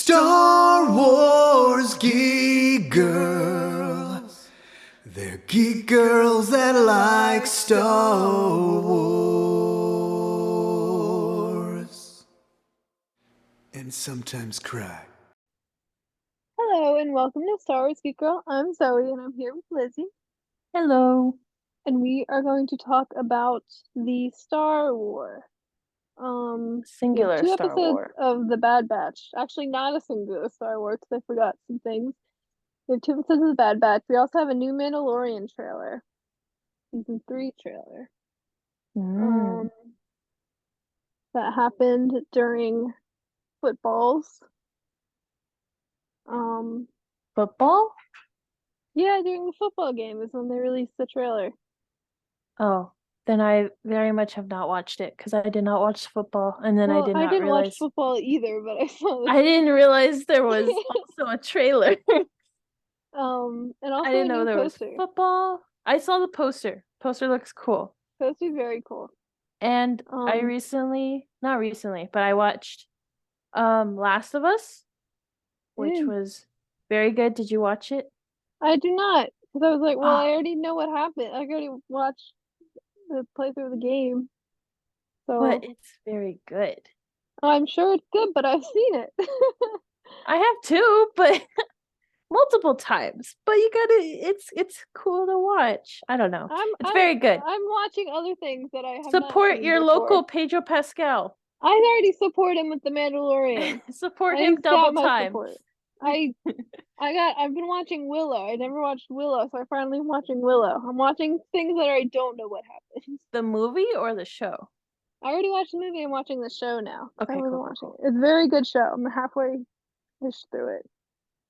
Star Wars Geek Girls. They're geek girls that like Star Wars. And sometimes cry. Hello and welcome to Star Wars Geek Girl. I'm Zoe and I'm here with Lizzie, Hello. and we are going to talk about the Star War. We have Singular two Star episodes Wars. of the Bad Batch. Actually, not a singular Star War because I forgot some things. We have two episodes of the Bad Batch. We also have a new Mandalorian trailer, season 3 trailer. Mm. That happened during footballs. Football? Yeah, during the football game is when they released the trailer. Oh, then I very much have not watched it because I did not watch football, and then I Well, did I not didn't watch realize football either, but I saw this. I didn't realize there was also a trailer. And I also a didn't know new there was poster. football. I saw the poster. Poster looks cool. Poster's very cool. And I Um, not recently, but I watched Last of Us, which mm, was very good. Did you watch it? I do not, because I was like, well, I Oh, already know what happened. I already watched the playthrough of the game, but so it's very good. I'm sure it's good, but I've seen it. I have too, but multiple times. But you gotta it's cool to watch. I don't know. I'm It's I'm very good. I'm watching other things that I have not Support seen your before. local Pedro Pascal. I already support him with the Mandalorian. Support him He's got double my time. support. I I've been watching Willow. I never watched Willow, so I finally am watching Willow. I'm watching things that I don't know what happens. The movie or the show? I already watched the movie. I'm watching the show now. I Okay, wasn't cool, cool, watching cool. it. It's a very good show. I'm halfway ish through it.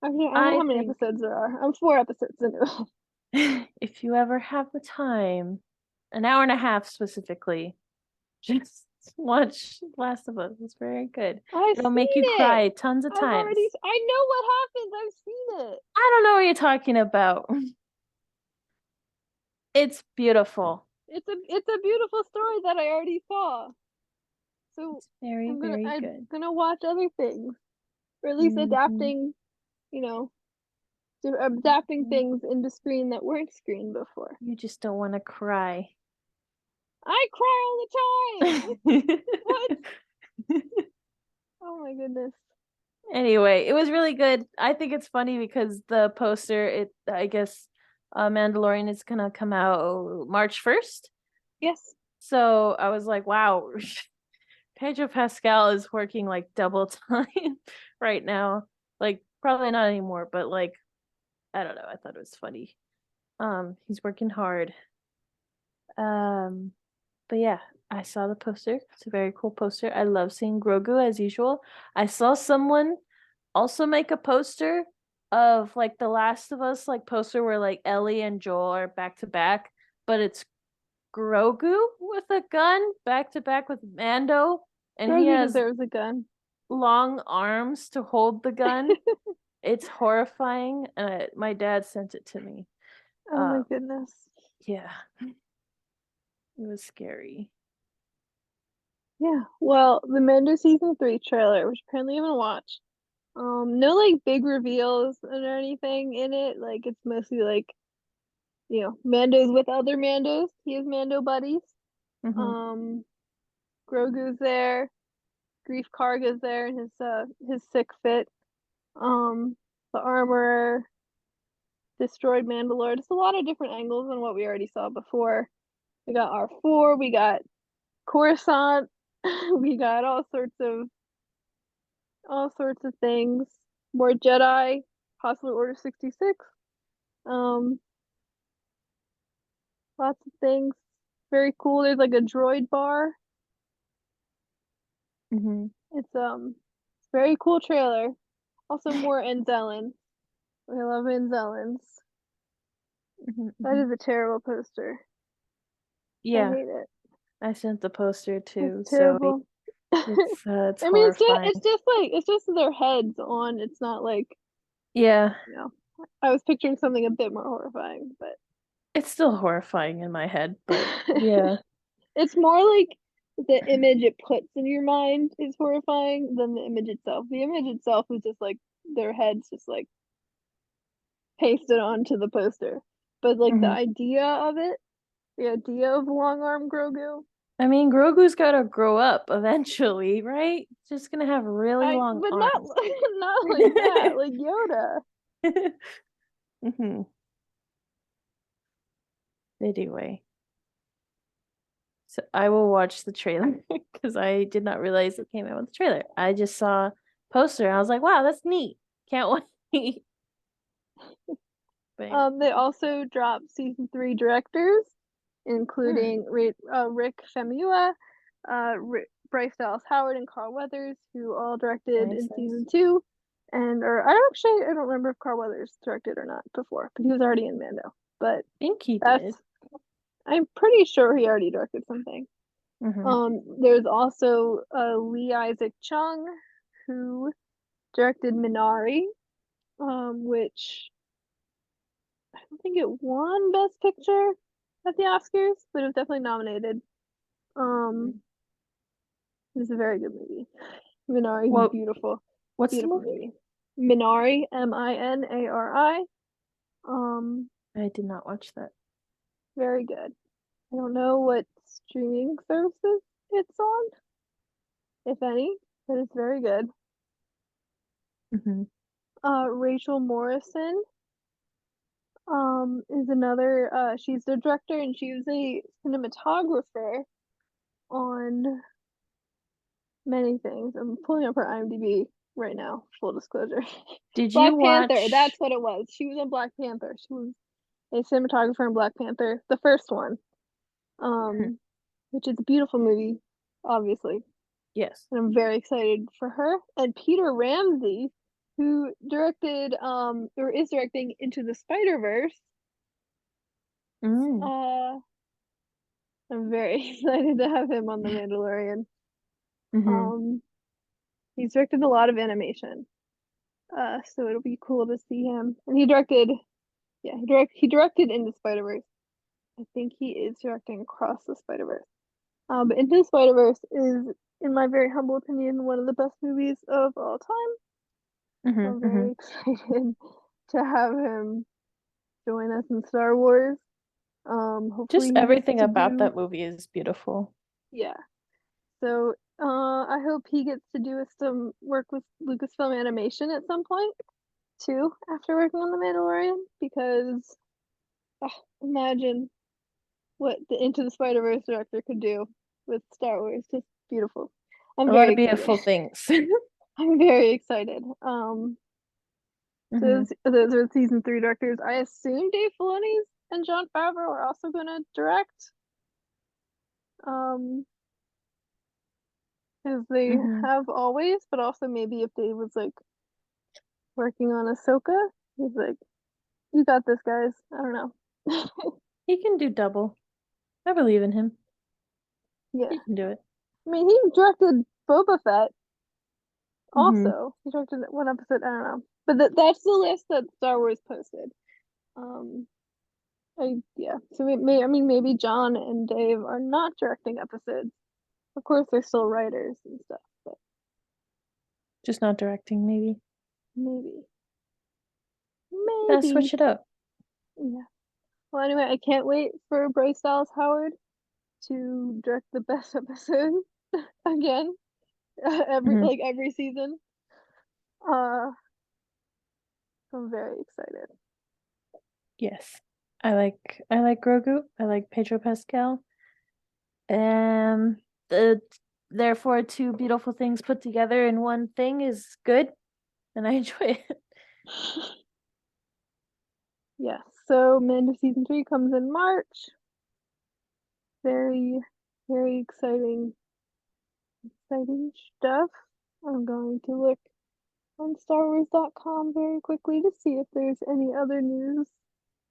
Actually, I don't know I how many think episodes there are. I'm 4 episodes into it. if you ever have the time, an hour and a half specifically, just watch Last of Us. It's very good. I've It'll seen make you it. cry tons of times. I know what happens. I've seen it. I don't know what you're talking about. It's beautiful. It's a beautiful story that I already saw. So It's very, very I'm good. gonna watch other things, or at least Mhm. adapting, you know, adapting Mhm. things into screen that weren't screened before. You just don't want to cry. I cry all the time. What? Oh my goodness. Anyway, it was really good. I think it's funny because the poster, I guess Mandalorian is gonna come out March 1st. Yes. So I was like, wow, Pedro Pascal is working like double time right now. Like probably not anymore, but like I don't know. I thought it was funny. He's working hard. Um, but yeah, I saw the poster. It's a very cool poster. I love seeing Grogu as usual. I saw someone also make a poster of like The Last of Us, like poster where like Ellie and Joel are back to back, but it's Grogu with a gun back to back with Mando, and he Grogu has deserves a gun. long arms to hold the gun. It's horrifying. My dad sent it to me. Oh my Um, goodness. yeah, it was scary. Yeah. Well, the Mando season 3 trailer, which apparently I haven't watched. No like big reveals or anything in it. Like it's mostly like, Mando's with other Mandos. He has Mando buddies. Hmm. Um, Grogu's there. Grief Karga's there in his sick fit. The armorer destroyed Mandalore. Just a lot of different angles than what we already saw before. We got R4, we got Coruscant, we got all sorts of things. More Jedi, possibly Order 66. Um, Lots of things. Very cool. There's like a droid bar. Hmm. It's very cool trailer. Also more Enzelans. I love Enzelans. Hmm. That Hmm. is a terrible poster. I Yeah, hate it. I sent the poster It's too, so terrible. it's I mean, it's horrifying. just like it's just their heads on. It's not like, Yeah, you know. I was picturing something a bit more horrifying, but it's still horrifying in my head, but yeah. it's more like the image it puts in your mind is horrifying than the image itself. The image itself is just like their heads just like pasted onto the poster. But like the Mhm. idea of it, the idea of long arm Grogu, I mean, Grogu's gotta grow up eventually, right? Just gonna have really long but not arms. not like that, like Yoda. hmm Anyway, so I will watch the trailer because I did not realize it came out with the trailer. I just saw poster and I was like, wow, that's neat. Can't wait. But They also dropped season 3 directors, hmm, including Rick Famuyiwa, Bryce Dallas Howard, and Carl Weathers, who all directed nice, in nice. season 2. And or I don't remember if Carl Weathers directed or not before, but he was already in Mando. But I think he that's did. I'm pretty sure he already directed something. Hmm There's also Lee Isaac Chung, who directed Minari, which I don't think it won Best Picture at the Oscars, but it was definitely nominated. Um, it was a very good movie. Minari is a Well, beautiful, what's the beautiful movie? movie. Minari, Minari. Um, I did not watch that. very good. I don't know what streaming services it's on, if any, but it's very good. Hmm Rachel Morrison, is another. She's the director, and she was a cinematographer on many things. I'm pulling up her IMDb right now, full disclosure. Did you Black Panther, that's watch? what it was. She was on Black Panther. She was a cinematographer in Black Panther, the first one. Mhm. Um, which is a beautiful movie, obviously. Yes. And I'm very excited for her. And Peter Ramsey, who directed or is directing Into the Spider-Verse. Mm. Uh I'm very excited to have him on The Mandalorian. hmm Um he's directed a lot of animation. So it'll be cool to see him. And he directed Into Spider-Verse. I think he is directing Across the Spider-Verse. But Into the Spider-Verse is, in my very humble opinion, one of the best movies of all time. So I'm hmm very excited to have him join us in Star Wars. Just Hopefully he gets everything to about do, that movie is beautiful. yeah. So I hope he gets to do some work with Lucasfilm Animation at some point too, after working on The Mandalorian, because imagine what the Into the Spider-Verse director could do with Star Wars. Just beautiful. I'm A lot very of excited. beautiful things. I'm very excited. So hmm those are season 3 directors. I assume Dave Filoni and Jon Favreau are also going to direct. Um, as they hmm have always, but also maybe if Dave was like working on Ahsoka, he's like, "You got this, guys." I don't know. He can do double. I believe in him. Yeah, He can do it. I mean, he directed Boba Fett. Hmm Also, he directed one episode. I don't know, but that's the list that Star Wars posted. Um, yeah. So I mean, maybe John and Dave are not directing episodes. Of course, they're still writers and stuff, but Just not directing, maybe. maybe, Gotta maybe. switch it up. Yeah. Well, anyway, I can't wait for Bryce Dallas Howard to direct the best episode again, Hmm every season. Uh, I'm very excited. Yes. I like Grogu. I like Pedro Pascal. Um the therefore two beautiful things put together in one thing is good and I enjoy it. Yes. So Mando season 3 comes in March. Very, very exciting stuff. I'm going to look on StarWars.com very quickly to see if there's any other news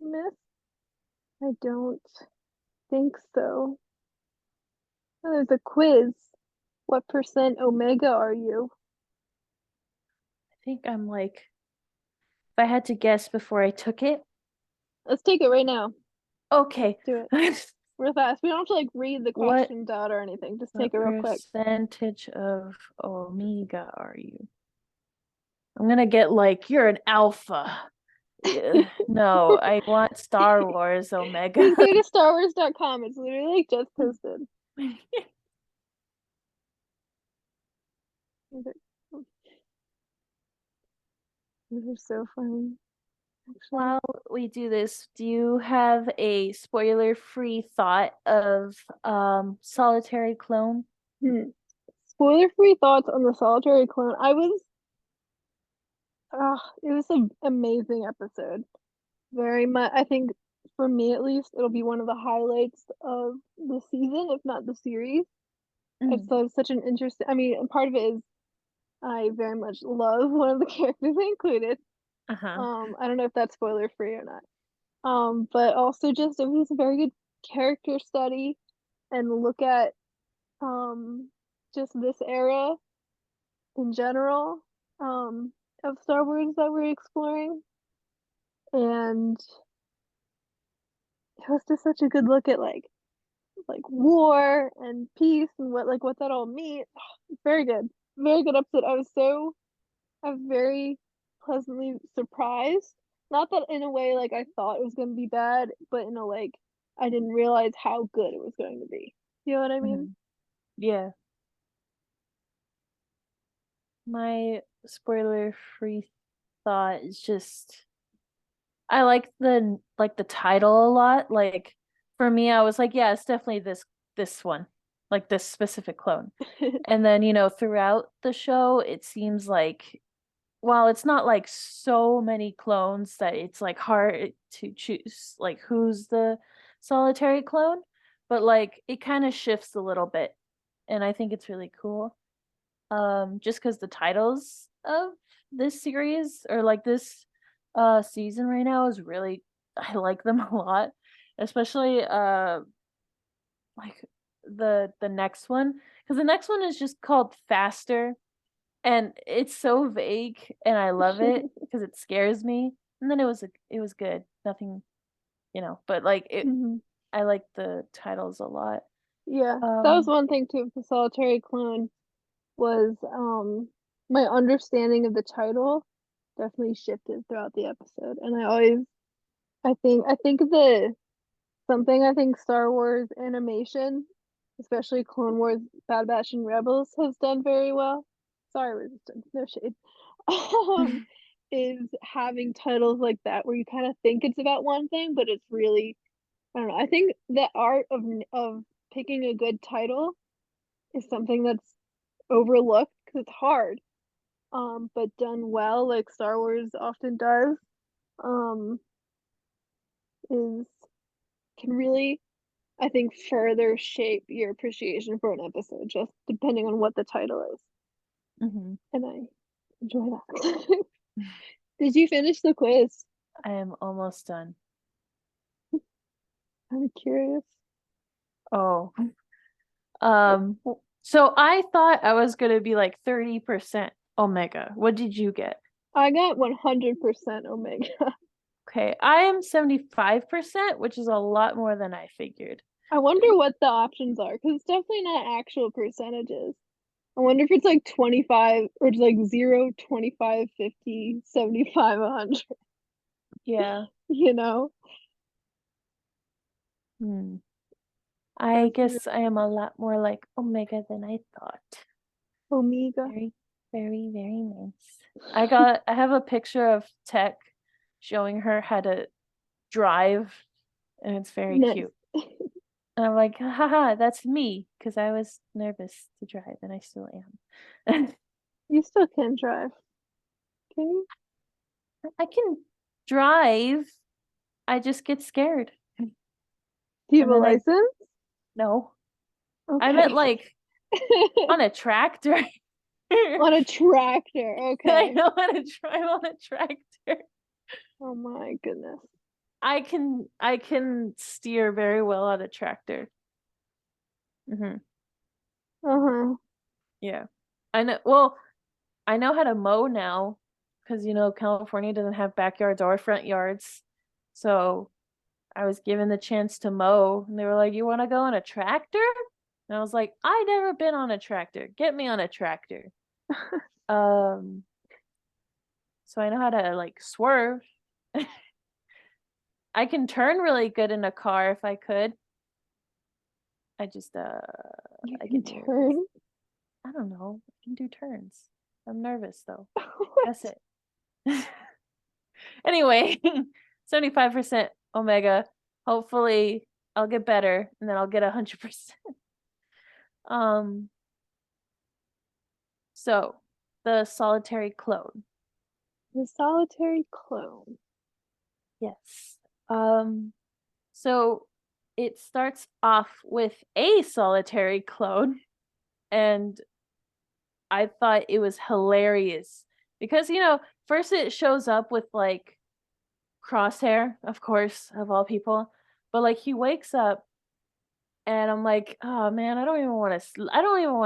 missed. I don't think so. Oh, there's a quiz. What percent Omega are you? I think I'm like if I had to guess before I took it. Let's take it right now. Okay. Do it. real fast. We don't have to like read the What questions out or anything. Just what take it real quick. percentage of Omega are you? I'm gonna get like you're an alpha. No, I want Star Wars Omega. Just go to StarWars.com. It's literally like just posted. These are so funny. Actually. While we do this, do you have a spoiler-free thought of Solitary Clone? Spoiler-free thoughts on the Solitary Clone. It was an amazing episode. Very much, I think for me at least, it'll be one of the highlights of the season, if not the series. It's such an interesting. I mean, part of it is I very much love one of the characters they included. I don't know if that's spoiler free or not. But also just it was a very good character study and look at just this era in general of Star Wars that we're exploring. And it was just such a good look at like war and peace and what that all means. Very good. Very good episode. I was very pleasantly surprised. Not that in a way like I thought it was gonna be bad, but in a like I didn't realize how good it was going to be. You know what I mean? Yeah. My spoiler-free thought is just I like the title a lot. Like for me, I was like, yeah, it's definitely this one, like this specific clone. And then, throughout the show, it seems like while it's not like so many clones that it's like hard to choose like who's the solitary clone, but like it kind of shifts a little bit. And I think it's really cool. Just because the titles of this series or like this season right now is really I like them a lot, especially like the next one because the next one is just called Faster and it's so vague and I love it because it scares me. And then it was good. Nothing, but like it I like the titles a lot. Yeah, that was one thing too with the Solitary Clone was my understanding of the title definitely shifted throughout the episode. And I think the something I think Star Wars animation, especially Clone Wars, Bad Batch, and Rebels has done very well. Sorry, Resistance, no shade. Is having titles like that where you kind of think it's about one thing, but it's really I don't know. I think the art of picking a good title is something that's overlooked because it's hard. But done well, like Star Wars often does, um, is can really, I think, further shape your appreciation for an episode, just depending on what the title is. And I enjoy that. Did you finish the quiz? I am almost done. I'm curious. Oh. So I thought I was gonna be like 30% Omega. What did you get? I got 100% Omega. Okay, I am 75%, which is a lot more than I figured. I wonder what the options are because it's definitely not actual percentages. I wonder if it's like 25 or it's like 0, 25, 50, 75, 100. Yeah. You know? I guess I am a lot more like Omega than I thought. Omega. Very, very, very nice. I have a picture of Tech showing her how to drive, and it's very Nice. cute. And I'm like, haha, that's me, because I was nervous to drive, and I still am. You still can drive. Can you? I can drive. I just get scared. Do you have a license? No. Okay. I meant like on a tractor. On a tractor. Okay. I know how to drive on a tractor. Oh my goodness. I can steer very well on a tractor. Yeah. I know. Well, I know how to mow now because California doesn't have backyards or front yards. So I was given the chance to mow, and they were like, "You want to go on a tractor?" And I was like, "I never been on a tractor. Get me on a tractor." Um, so I know how to like swerve. I can turn really good in a car if I could. I just You I can get nervous. turn. I don't know. I can do turns. I'm nervous though. What? That's it. Anyway, 75% omega. Hopefully I'll get better and then I'll get 100%. Um so the solitary clone. The solitary clone. Yes. So it starts off with a solitary clone, and I thought it was hilarious because first it shows up with like Crosshair, of course, of all people, but like he wakes up and I'm like, "Oh man, I don't even want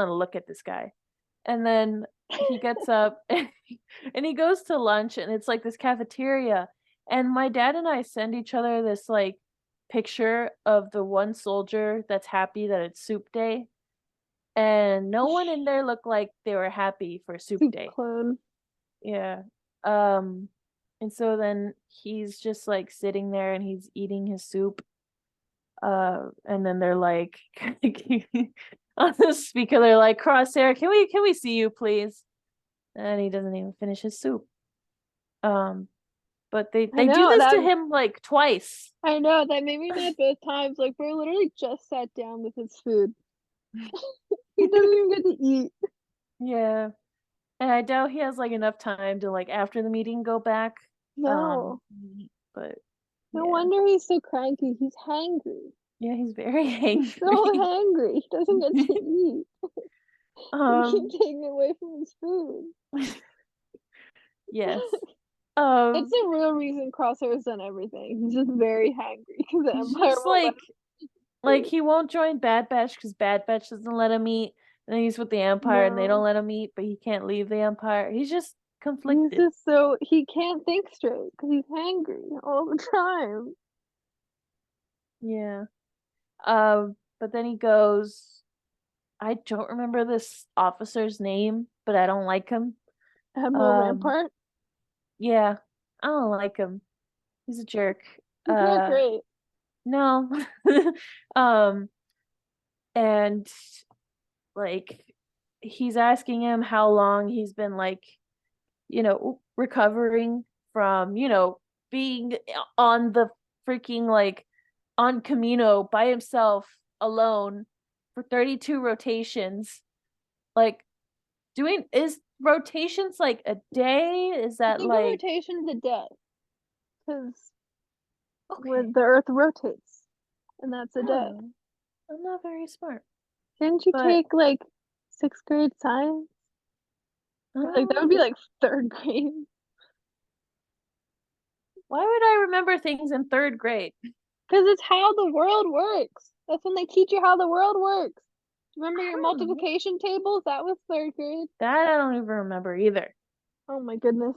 to look at this guy." And then he gets up and he goes to lunch, and it's like this cafeteria, and my dad and I send each other this like picture of the one soldier that's happy that it's soup day, and no one in there looked like they were happy for soup Soup day. clone. Yeah. Um and so then he's just like sitting there and he's eating his soup. And then they're like on the speaker, they're like, "Crosshair, can we see you, please?" And he doesn't even finish his soup. But they I do know this to that. him like twice. I know that made me mad both times. Like we're literally just sat down with his food. He doesn't even get to eat. Yeah. And I doubt he has like enough time to like after the meeting go back. No. Eat, but No yeah. wonder he's so cranky. He's hangry. Yeah, he's very He's so angry. hangry. He doesn't get to eat. They keep Um taking away from his food. yes. It's the real reason Crosshair's done everything. He's just very hangry because the He's Empire just won't let like him eat. he won't join Bad Batch because Bad Batch doesn't let him eat. And then he's with the Empire and they don't No. let him eat, but he can't leave the Empire. He's just He's conflicted. just so he can't think straight because he's hangry all the time. Yeah. But then he goes, I don't remember this officer's name, but I don't like him. Admiral Um, Rampart. yeah, I don't like him. He's a jerk. He's not great. No. Um, and like he's asking him how long he's been like, recovering from, being on the freaking like on Camino by himself alone for 32 rotations. Like doing is rotations like a day? Is I that think a like rotation's a day because okay? when the Earth rotates, and that's a day. Oh, I'm not very smart. Didn't you But take like sixth grade science? Or, like that would be like third grade. why would I remember things in third grade? Because it's how the world works. That's when they teach you how the world works. Remember I your don't know. multiplication tables? That was third grade. That I don't even remember either. Oh my goodness.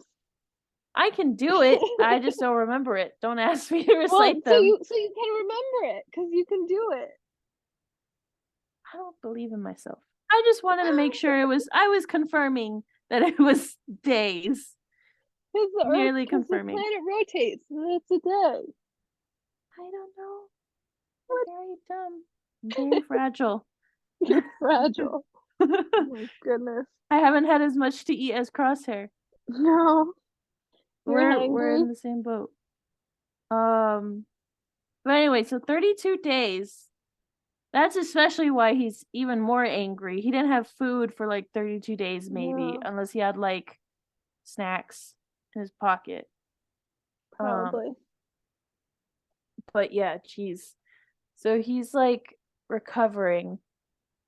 I can do it. I just don't remember it. Don't ask me to Well, recite so them. you can remember it because you can do it. I don't believe in myself. I just wanted to make sure I was confirming that it was days. Because the Earth, Merely because the confirming. planet rotates, and it's a day. I don't know. I'm very dumb. I'm very fragile. You're fragile. Oh my goodness. I haven't had as much to eat as Crosshair. No, you're We're hangry. in the same boat. But anyway, so 32 days. That's especially why he's even more angry. He didn't have food for like 32 days, maybe, No, unless he had like snacks in his pocket. probably. But yeah, geez. So he's like recovering.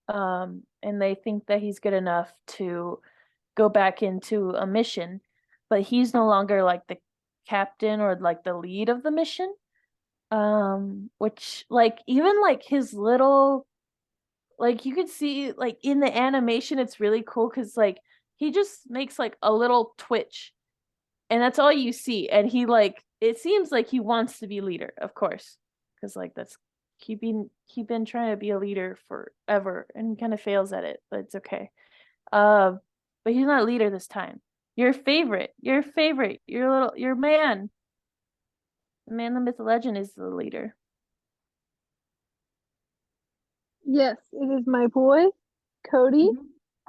And they think that he's good enough to go back into a mission, but he's no longer like the captain or like the lead of the mission. Which like even like his little like you could see like in the animation it's really cool because like he just makes like a little twitch and that's all you see and he like it seems like he wants to be leader, of course. because like that's he's been trying to be a leader forever and he kind of fails at it, but it's okay. But he's not a leader this time. Your favorite, your man, the man, the myth, the legend is the leader. Yes, it is my boy, Cody.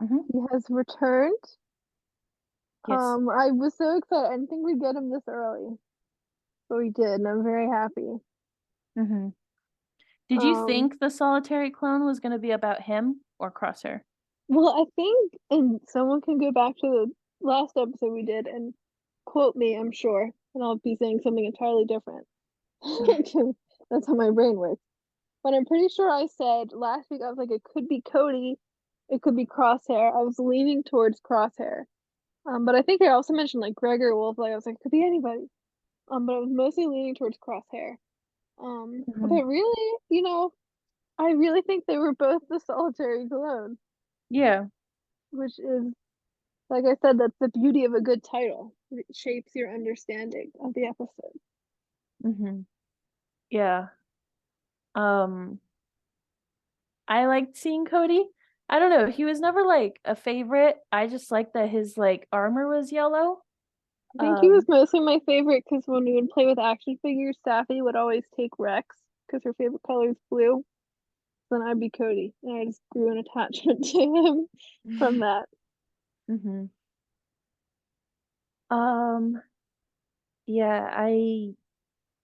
Mm-hmm. He has returned. Yes. I was so excited. I didn't think we'd get him this early, but we did, and I'm very happy. Mm-hmm. Did you Um, think the solitary clone was going to be about him or Crosshair? well, I think, and someone can go back to the last episode we did and quote me, I'm sure, and I'll be saying something entirely different. That's how my brain works. But I'm pretty sure I said last week, I was like, it could be Cody, it could be Crosshair. I was leaning towards Crosshair. But I think I also mentioned like Gregor Wolf, like I was like, it could be anybody. But I was mostly leaning towards Crosshair. Mm-hmm. But really, I really think they were both the solitary clone, Yeah. which is, like I said, that's the beauty of a good title. It shapes your understanding of the episode. Mm-hmm. Yeah. Um, I liked seeing Cody. I don't know. He was never like a favorite. I just liked that his like armor was yellow. I think he was Um, mostly my favorite because when we would play with action figures, Staffy would always take Rex because her favorite color is blue. Then I'd be Cody, and I just grew an attachment to him from that. mm-hmm. Um, yeah,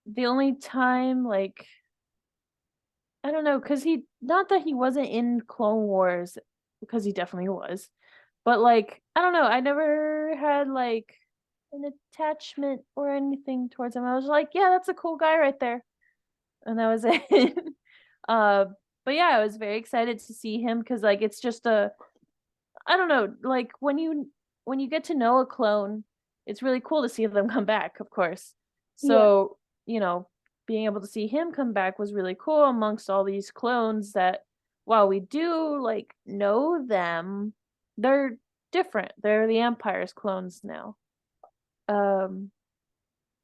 the only time like I don't know, because he not that he wasn't in Clone Wars, because he definitely was, but like I don't know, I never had like an attachment or anything towards him. I was like, yeah, that's a cool guy right there, and that was it. uh, but yeah, I was very excited to see him because like it's just a I don't know, like when you get to know a clone, it's really cool to see them come back, of course. Yeah, So, being able to see him come back was really cool amongst all these clones that while we do like know them, they're different. They're the Empire's clones now. Um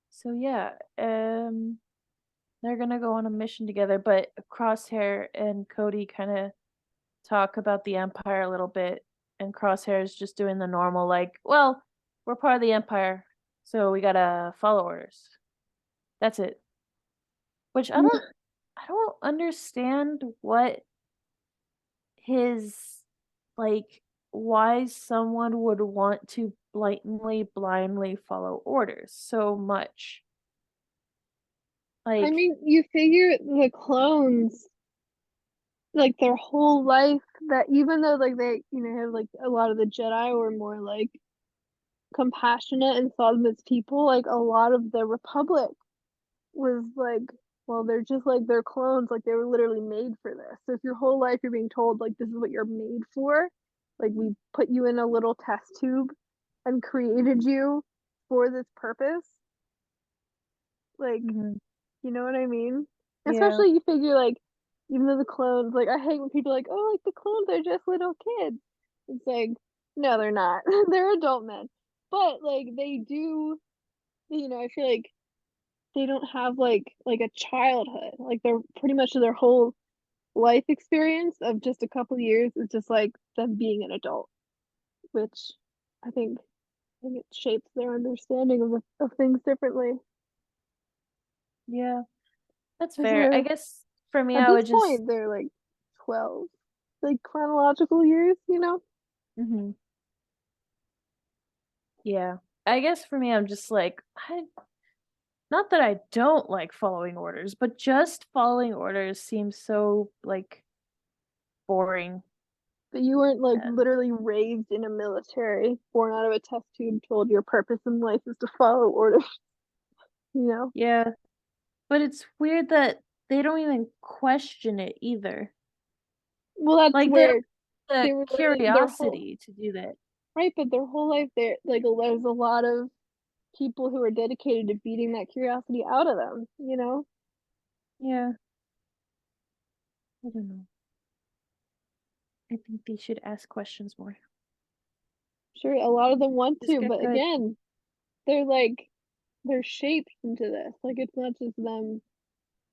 so yeah, they're gonna go on a mission together, but Crosshair and Cody kind of talk about the Empire a little bit, and Crosshair is just doing the normal, like, well, we're part of the Empire, so we gotta follow orders. That's it. Which I don't understand what his like why someone would want to blatantly blindly follow orders so much. I Like, mean, you figure the clones, like their whole life, that even though like they, have like a lot of the Jedi were more like compassionate and saw them as people, like a lot of the Republic was like, well, they're just like they're clones, like they were literally made for this. So if your whole life you're being told like this is what you're made for, like we put you in a little test tube and created you for this purpose, like mhm, you know what I mean? yeah, Especially you figure like even though the clones, like I hate when people are like, oh, like the clones are just little kids. It's like, no, they're not. They're adult men. But like they do, I feel like they don't have like a childhood. Like they're pretty much their whole life experience of just a couple years is just like them being an adult, which I think it shapes their understanding of things differently. yeah, that's Because fair. I they're guess for me, at I this would just, point they're like 12, like chronological years. mhm, yeah. I guess for me, I'm just like, not that I don't like following orders, but just following orders seems so like boring. But you weren't like And literally raised in a military, born out of a test tube, told your purpose in life is to follow orders, you know? yeah, but it's weird that they don't even question it either. Well, that's Like they don't where have they the were literally their whole curiosity to do that. right, but their whole life there like there's a lot of people who are dedicated to beating that curiosity out of them. Yeah, I don't know. I think they should ask questions more. Sure, a lot of them want Just to, get but good. again, they're like they're shaped into this. Like it's not just them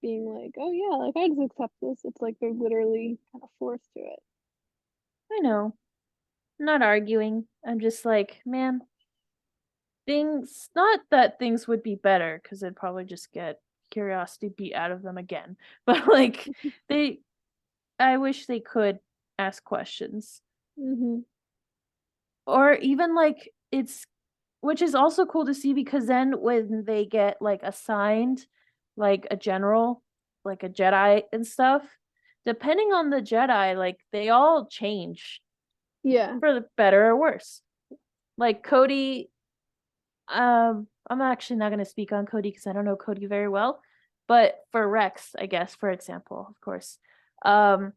being like, oh yeah, like I just accept this. It's like they're literally kind of forced to it. I know. I'm not arguing. I'm just like, man, things, not that things would be better, because they'd probably just get curiosity beat out of them again. But like, they, I wish they could ask questions. Mm-hmm. Or even like, it's, which is also cool to see, because then when they get like assigned like a general, like a Jedi and stuff, depending on the Jedi, like they all change Yeah. for the better or worse. Like Cody, I'm actually not going to speak on Cody because I don't know Cody very well, but for Rex, I guess, for example, of course, um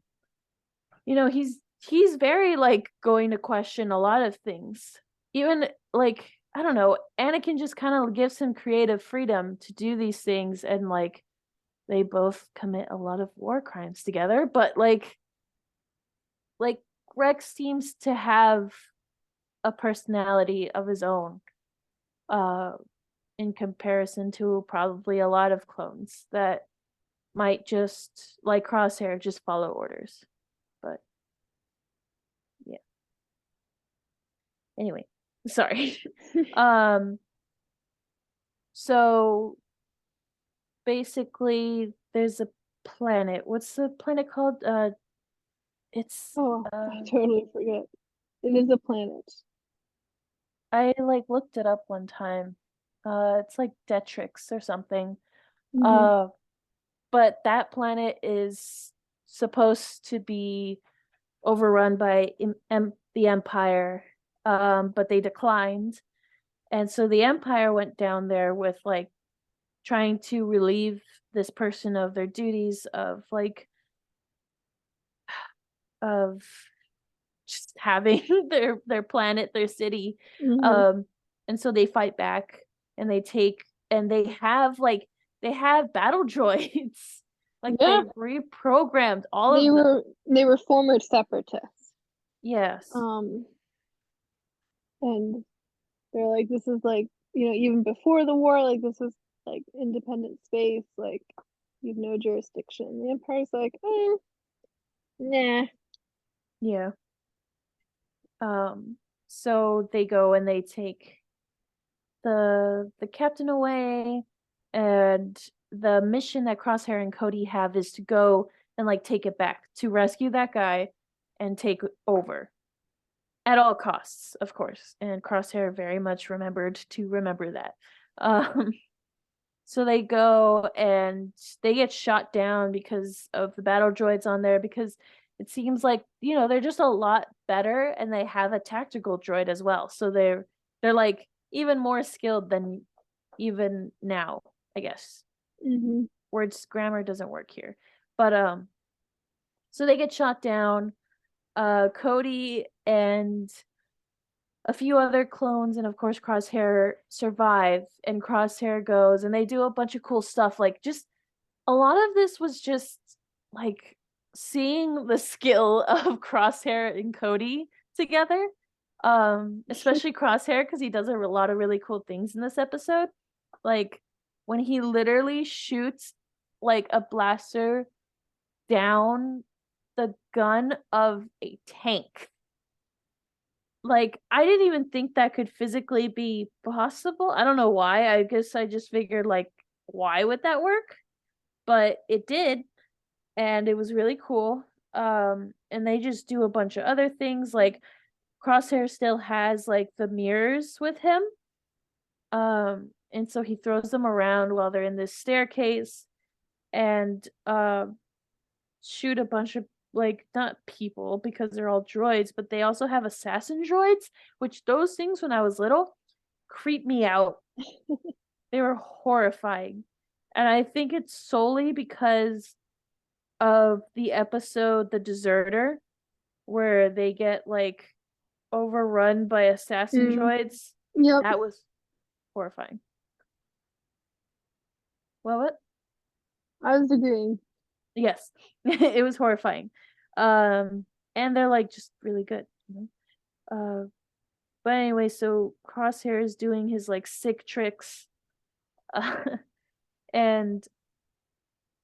he's very like going to question a lot of things. Even like, I don't know, Anakin just kind of gives him creative freedom to do these things, and like they both commit a lot of war crimes together, but like Rex seems to have a personality of his own, uh in comparison to probably a lot of clones that might just, like Crosshair, just follow orders. But yeah. Anyway, sorry. um so basically there's a planet. What's the planet called? It's Oh, I totally forget. It is a planet. I like looked it up one time. It's like Detrix or something. Mm-hmm. Uh but that planet is supposed to be overrun by the Empire, but they declined. And so the Empire went down there with like trying to relieve this person of their duties of like of just having their planet, their city. Mm-hmm. Um and so they fight back, and they take, and they have battle droids. Like Yeah, they reprogrammed all they of them. were former separatists. Yes. Um, and they're like, this is like, even before the war, like this is like independent space, like you've no jurisdiction. The Empire's like, nah. Yeah. So they go and they take the captain away, and the mission that Crosshair and Cody have is to go and like take it back, to rescue that guy and take over at all costs, of course. And Crosshair very much remembered to remember that. Um so they go and they get shot down because of the battle droids on there, because it seems like, they're just a lot better, and they have a tactical droid as well. So they're like even more skilled than even now, I guess. Mm-hmm. Words grammar doesn't work here. But so they get shot down. Cody and a few other clones, and of course Crosshair, survive, and Crosshair goes and they do a bunch of cool stuff. Like, just a lot of this was just like seeing the skill of Crosshair and Cody together. Especially Crosshair, because he does a lot of really cool things in this episode. Like when he literally shoots like a blaster down the gun of a tank. Like, I didn't even think that could physically be possible. I don't know why. I guess I just figured, like, why would that work? But it did, and it was really cool. And they just do a bunch of other things. Like Crosshair still has like the mirrors with him. And so he throws them around while they're in this staircase, and shoot a bunch of, like, not people because they're all droids, but they also have assassin droids, which those things when I was little creep me out. They were horrifying. And I think it's solely because of the episode The Deserter, where they get like overrun by assassin Mm. droids. Yep. That was horrifying. What? I was agreeing. Yes. It was horrifying. And they're like just really good, but anyway, so Crosshair is doing his like sick tricks, uh, and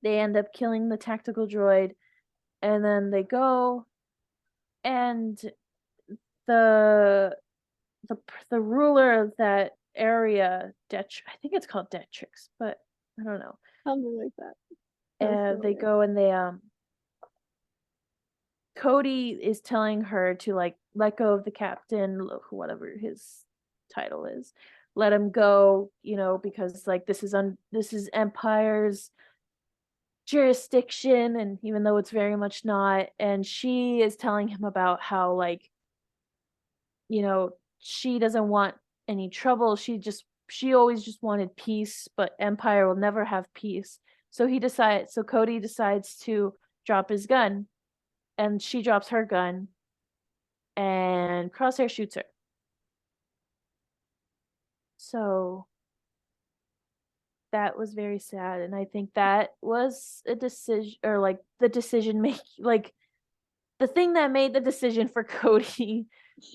they end up killing the tactical droid, and then they go, and the the the ruler of that area, I think it's called Detrix, but I don't know. Something like that. They go and Cody is telling her to like let go of the captain, whatever his title is, let him go, because like this is Empire's jurisdiction, and even though it's very much not, and she is telling him about how like she doesn't want any trouble. She always just wanted peace, but Empire will never have peace. So Cody decides to drop his gun, and she drops her gun, and Crosshair shoots her. So that was very sad, and I think that was a decision, or like the decision making, like the thing that made the decision for Cody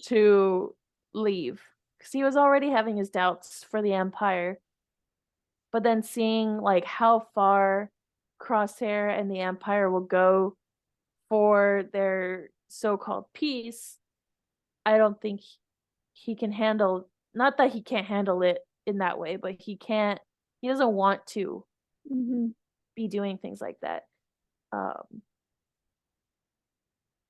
to leave, because he was already having his doubts for the Empire, but then seeing like how far Crosshair and the Empire will go for their so-called peace, I don't think he can handle, not that he can't handle it in that way, but he doesn't want to be doing things like that.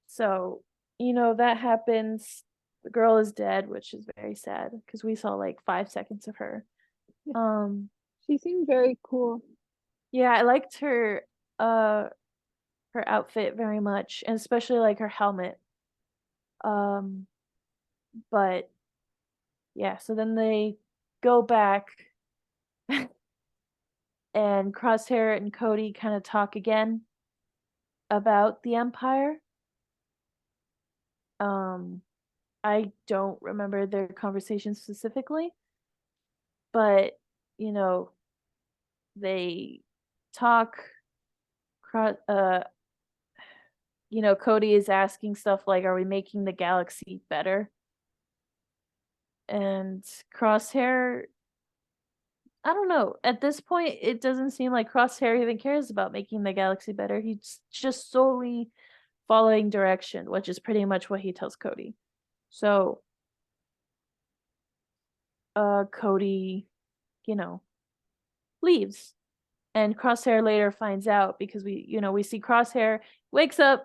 So, that happens. The girl is dead, which is very sad because we saw like 5 seconds of her. She seemed very cool. Yeah, I liked her outfit very much, and especially like her helmet. But yeah, so then they go back and Crosshair and Cody kind of talk again about the Empire. I don't remember their conversation specifically, but they talk. Cody is asking stuff like, "Are we making the galaxy better?" And Crosshair, I don't know. At this point, it doesn't seem like Crosshair even cares about making the galaxy better. He's just solely following direction, which is pretty much what he tells Cody. So, Cody, leaves. And Crosshair later finds out, because we see Crosshair wakes up,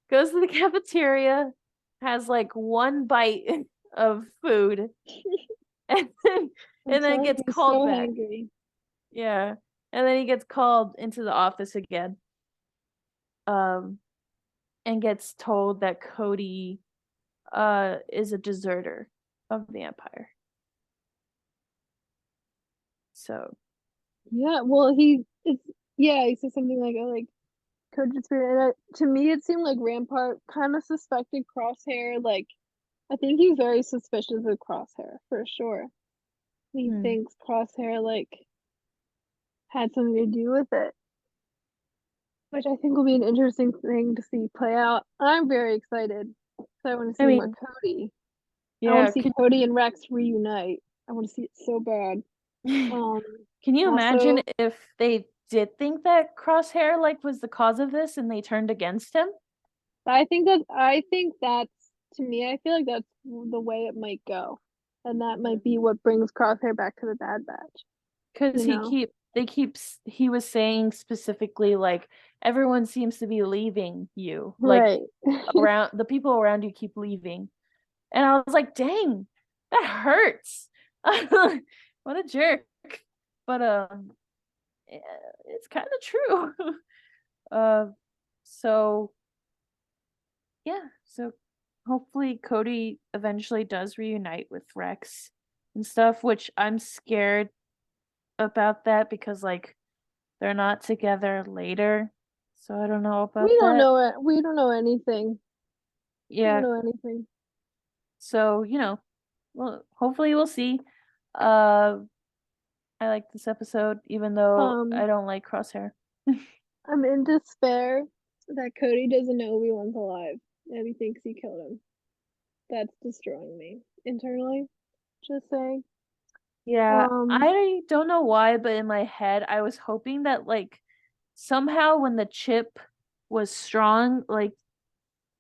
goes to the cafeteria, has like one bite of food, and then gets called back. Hungry. Yeah. And then he gets called into the office again. And gets told that Cody is a deserter of the Empire. So yeah, well, he said something like Code Spirit. To me, it seemed like Rampart kind of suspected Crosshair. Like, I think he's very suspicious of Crosshair for sure. He thinks Crosshair like had something to do with it, which I think will be an interesting thing to see play out. I'm very excited. So I want to see more Cody. I want to see Cody and Rex reunite. I want to see it so bad. Can you imagine if they did think that Crosshair like was the cause of this and they turned against him? I think that's, to me, I feel like that's the way it might go. And that might be what brings Crosshair back to the Bad Batch. Because he was saying specifically like everyone seems to be leaving you. Right. Like around the people around you keep leaving. And I was like, dang, that hurts. What a jerk. But it's kind of true. So yeah, so hopefully Cody eventually does reunite with Rex and stuff, which I'm scared about that because like they're not together later. So I don't know about We don't that. know it. We don't know anything. Yeah. We don't know anything. So, well, hopefully we'll see. I like this episode, even though I don't like Crosshair. I'm in despair that Cody doesn't know Obi-Wan's alive and he thinks he killed him. That's destroying me internally. Just saying. Yeah, I don't know why, but in my head, I was hoping that like somehow when the chip was strong, like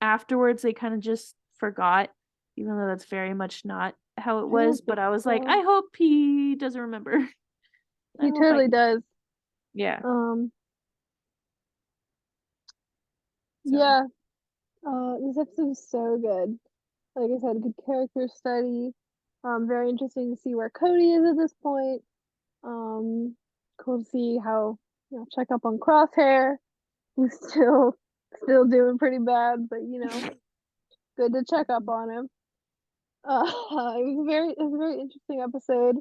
afterwards they kind of just forgot, even though that's very much not how it I don't was. But think I was like, so. I hope he doesn't remember. I He hope I totally does. yeah. Um, So yeah. This episode is so good. Like I said, good character study. Very interesting to see where Cody is at this point. Um, cool to see how, check up on Crosshair, who's still doing pretty bad, but good to check up on him. It was a very interesting episode.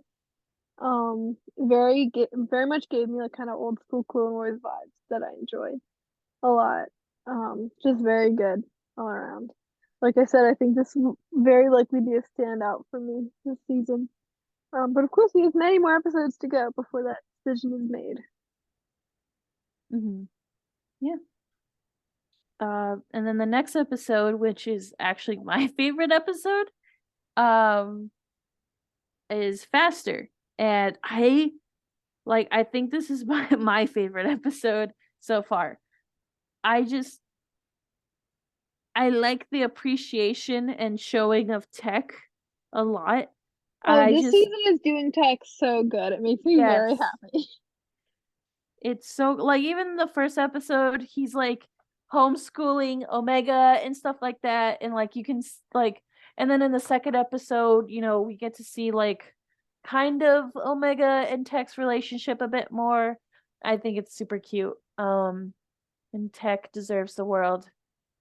Very much gave me like kind of old school Clone Wars vibes that I enjoyed a lot. Just very good all around. Like I said, I think this will very likely be a standout for me this season. But of course, we have many more episodes to go before that decision is made. yeah. And then the next episode, which is actually my favorite episode, um, is Faster. And I think this is my favorite episode so far. I just I like the appreciation and showing of tech a lot. Oh, I this just season is doing tech so good. It makes me very yes. happy. It's so like even the first episode, he's like homeschooling Omega and stuff like that, and like you can like, and then in the second episode, we get to see like kind of Omega and Tech's relationship a bit more. I think it's super cute. And Tech deserves the world.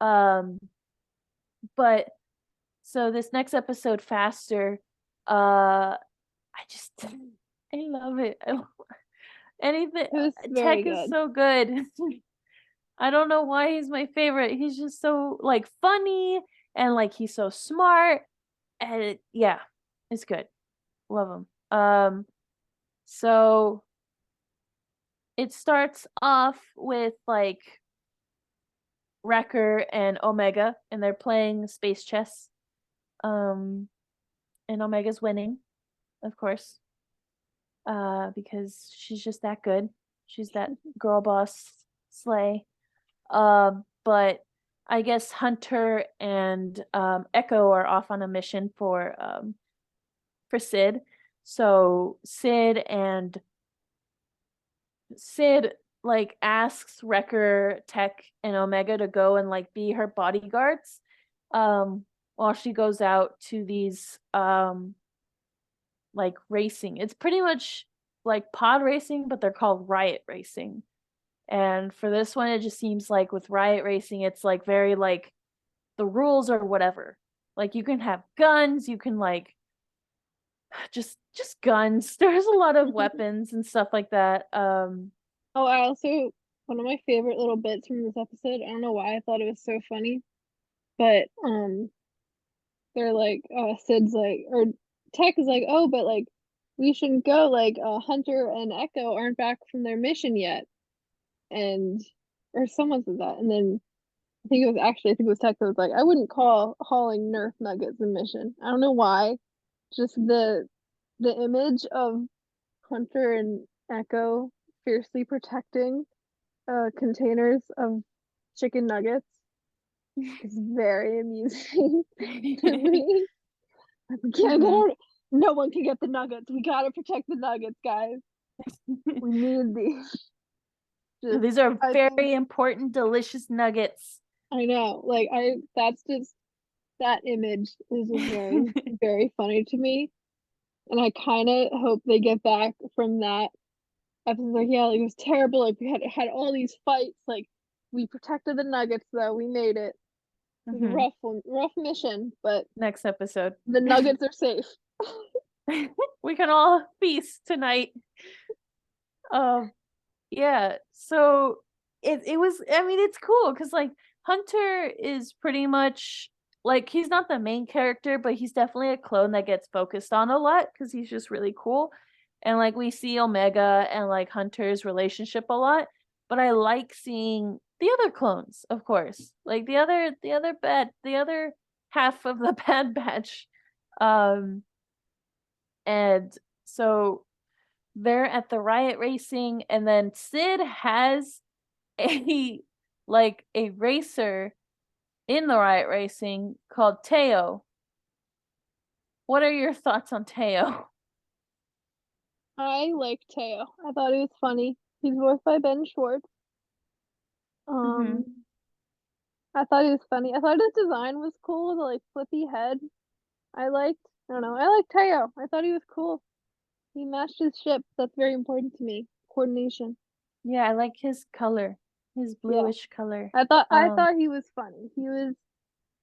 Um, but so this next episode, Faster, I just I love it. Anything It was very Tech is good. so good. I don't know why he's my favorite. He's just so like funny and like he's so smart and yeah, it's good. Love him. So it starts off with like Wrecker and Omega and they're playing space chess. Um and Omega's winning, of course. Because she's just that good. She's that girl boss slay. But I guess Hunter and Echo are off on a mission for Sid. So Sid like asks Wrecker, Tech, and Omega to go and like be her bodyguards while she goes out to these like racing. It's pretty much like pod racing, but they're called riot racing. And for this one, it just seems like with riot racing, it's like very like the rules or whatever. Like you can have guns, you can like just guns. There's a lot of weapons and stuff like that. Oh, I also one of my favorite little bits from this episode. I don't know why I thought it was so funny, but they're like, Sid's like, or Tech is like, oh, but like, we shouldn't go. Like, Hunter and Echo aren't back from their mission yet, and or someone said that, and then I think it was Tech that was like, I wouldn't call hauling Nerf nuggets a mission. I don't know why, just the image of Hunter and Echo fiercely protecting containers of chicken nuggets is very amusing to me. Like, we can't mhm. go. No one can get the nuggets. We gotta protect the nuggets, guys. We need these. Just, These are I think, very important, delicious nuggets. I know. Like, that's just that image is just very, very funny to me. And I kind of hope they get back from that episode. Like, yeah, like, it was terrible. Like, we had all these fights. Like, we protected the nuggets, though. We made it. It was a Mhm. rough mission, but Next episode. the nuggets are safe. We can all feast tonight. Um, yeah. So it was. I mean, it's cool because like Hunter is pretty much like he's not the main character, but he's definitely a clone that gets focused on a lot because he's just really cool. And like we see Omega and like Hunter's relationship a lot, but I like seeing the other clones, of course, like the other half of the Bad Batch. Um, and so they're at the riot racing, and then Sid has a like a racer in the Riot Racing called Teo. What are your thoughts on Teo? I like Teo. I thought he was funny. He's voiced by Ben Schwartz. Mm-hmm. I thought he was funny. I thought his design was cool, the like flippy head. I don't know, I liked Teo. I thought he was cool. He matched his ship. That's very important to me. Coordination. Yeah, I like his color, his Yeah. bluish color. I thought he was funny. He was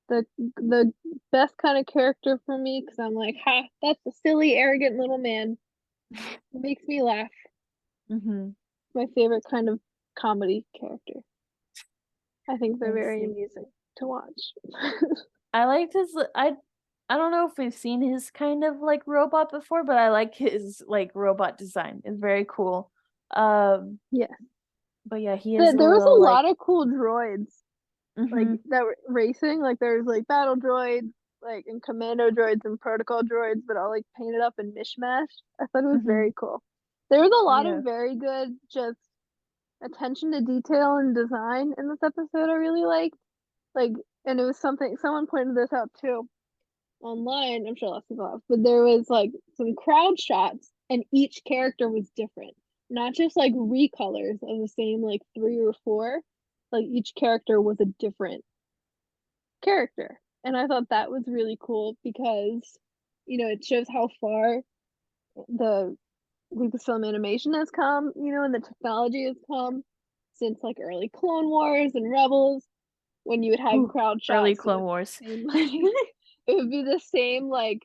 the best kind of character for me because I'm like, ha, that's a silly, arrogant little man. It makes me laugh. Mm-hmm. My favorite kind of comedy character. I think they're I very see. amusing to watch. I liked his. I don't know if we've seen his kind of like robot before, but I like his like robot design. It's very cool. Um, Yeah. but yeah, he is a There was little a like. lot of cool droids like Mm-hmm. that were racing. Like there's like battle droids, like and commando droids and protocol droids, but all like painted up and mishmashed. I thought it was Mm-hmm. very cool. There was a lot Yeah. of very good just attention to detail and design in this episode I really liked. Like, and it was something someone pointed this out too online. I'm sure lots of people have, but there was like some crowd shots, and each character was different, not just like recolors of the same like three or four. Like each character was a different character, and I thought that was really cool because it shows how far the Lucasfilm animation has come, and the technology has come since like early Clone Wars and Rebels, when you would have Ooh, crowd early shots Clone with Wars. the same like it would be the same like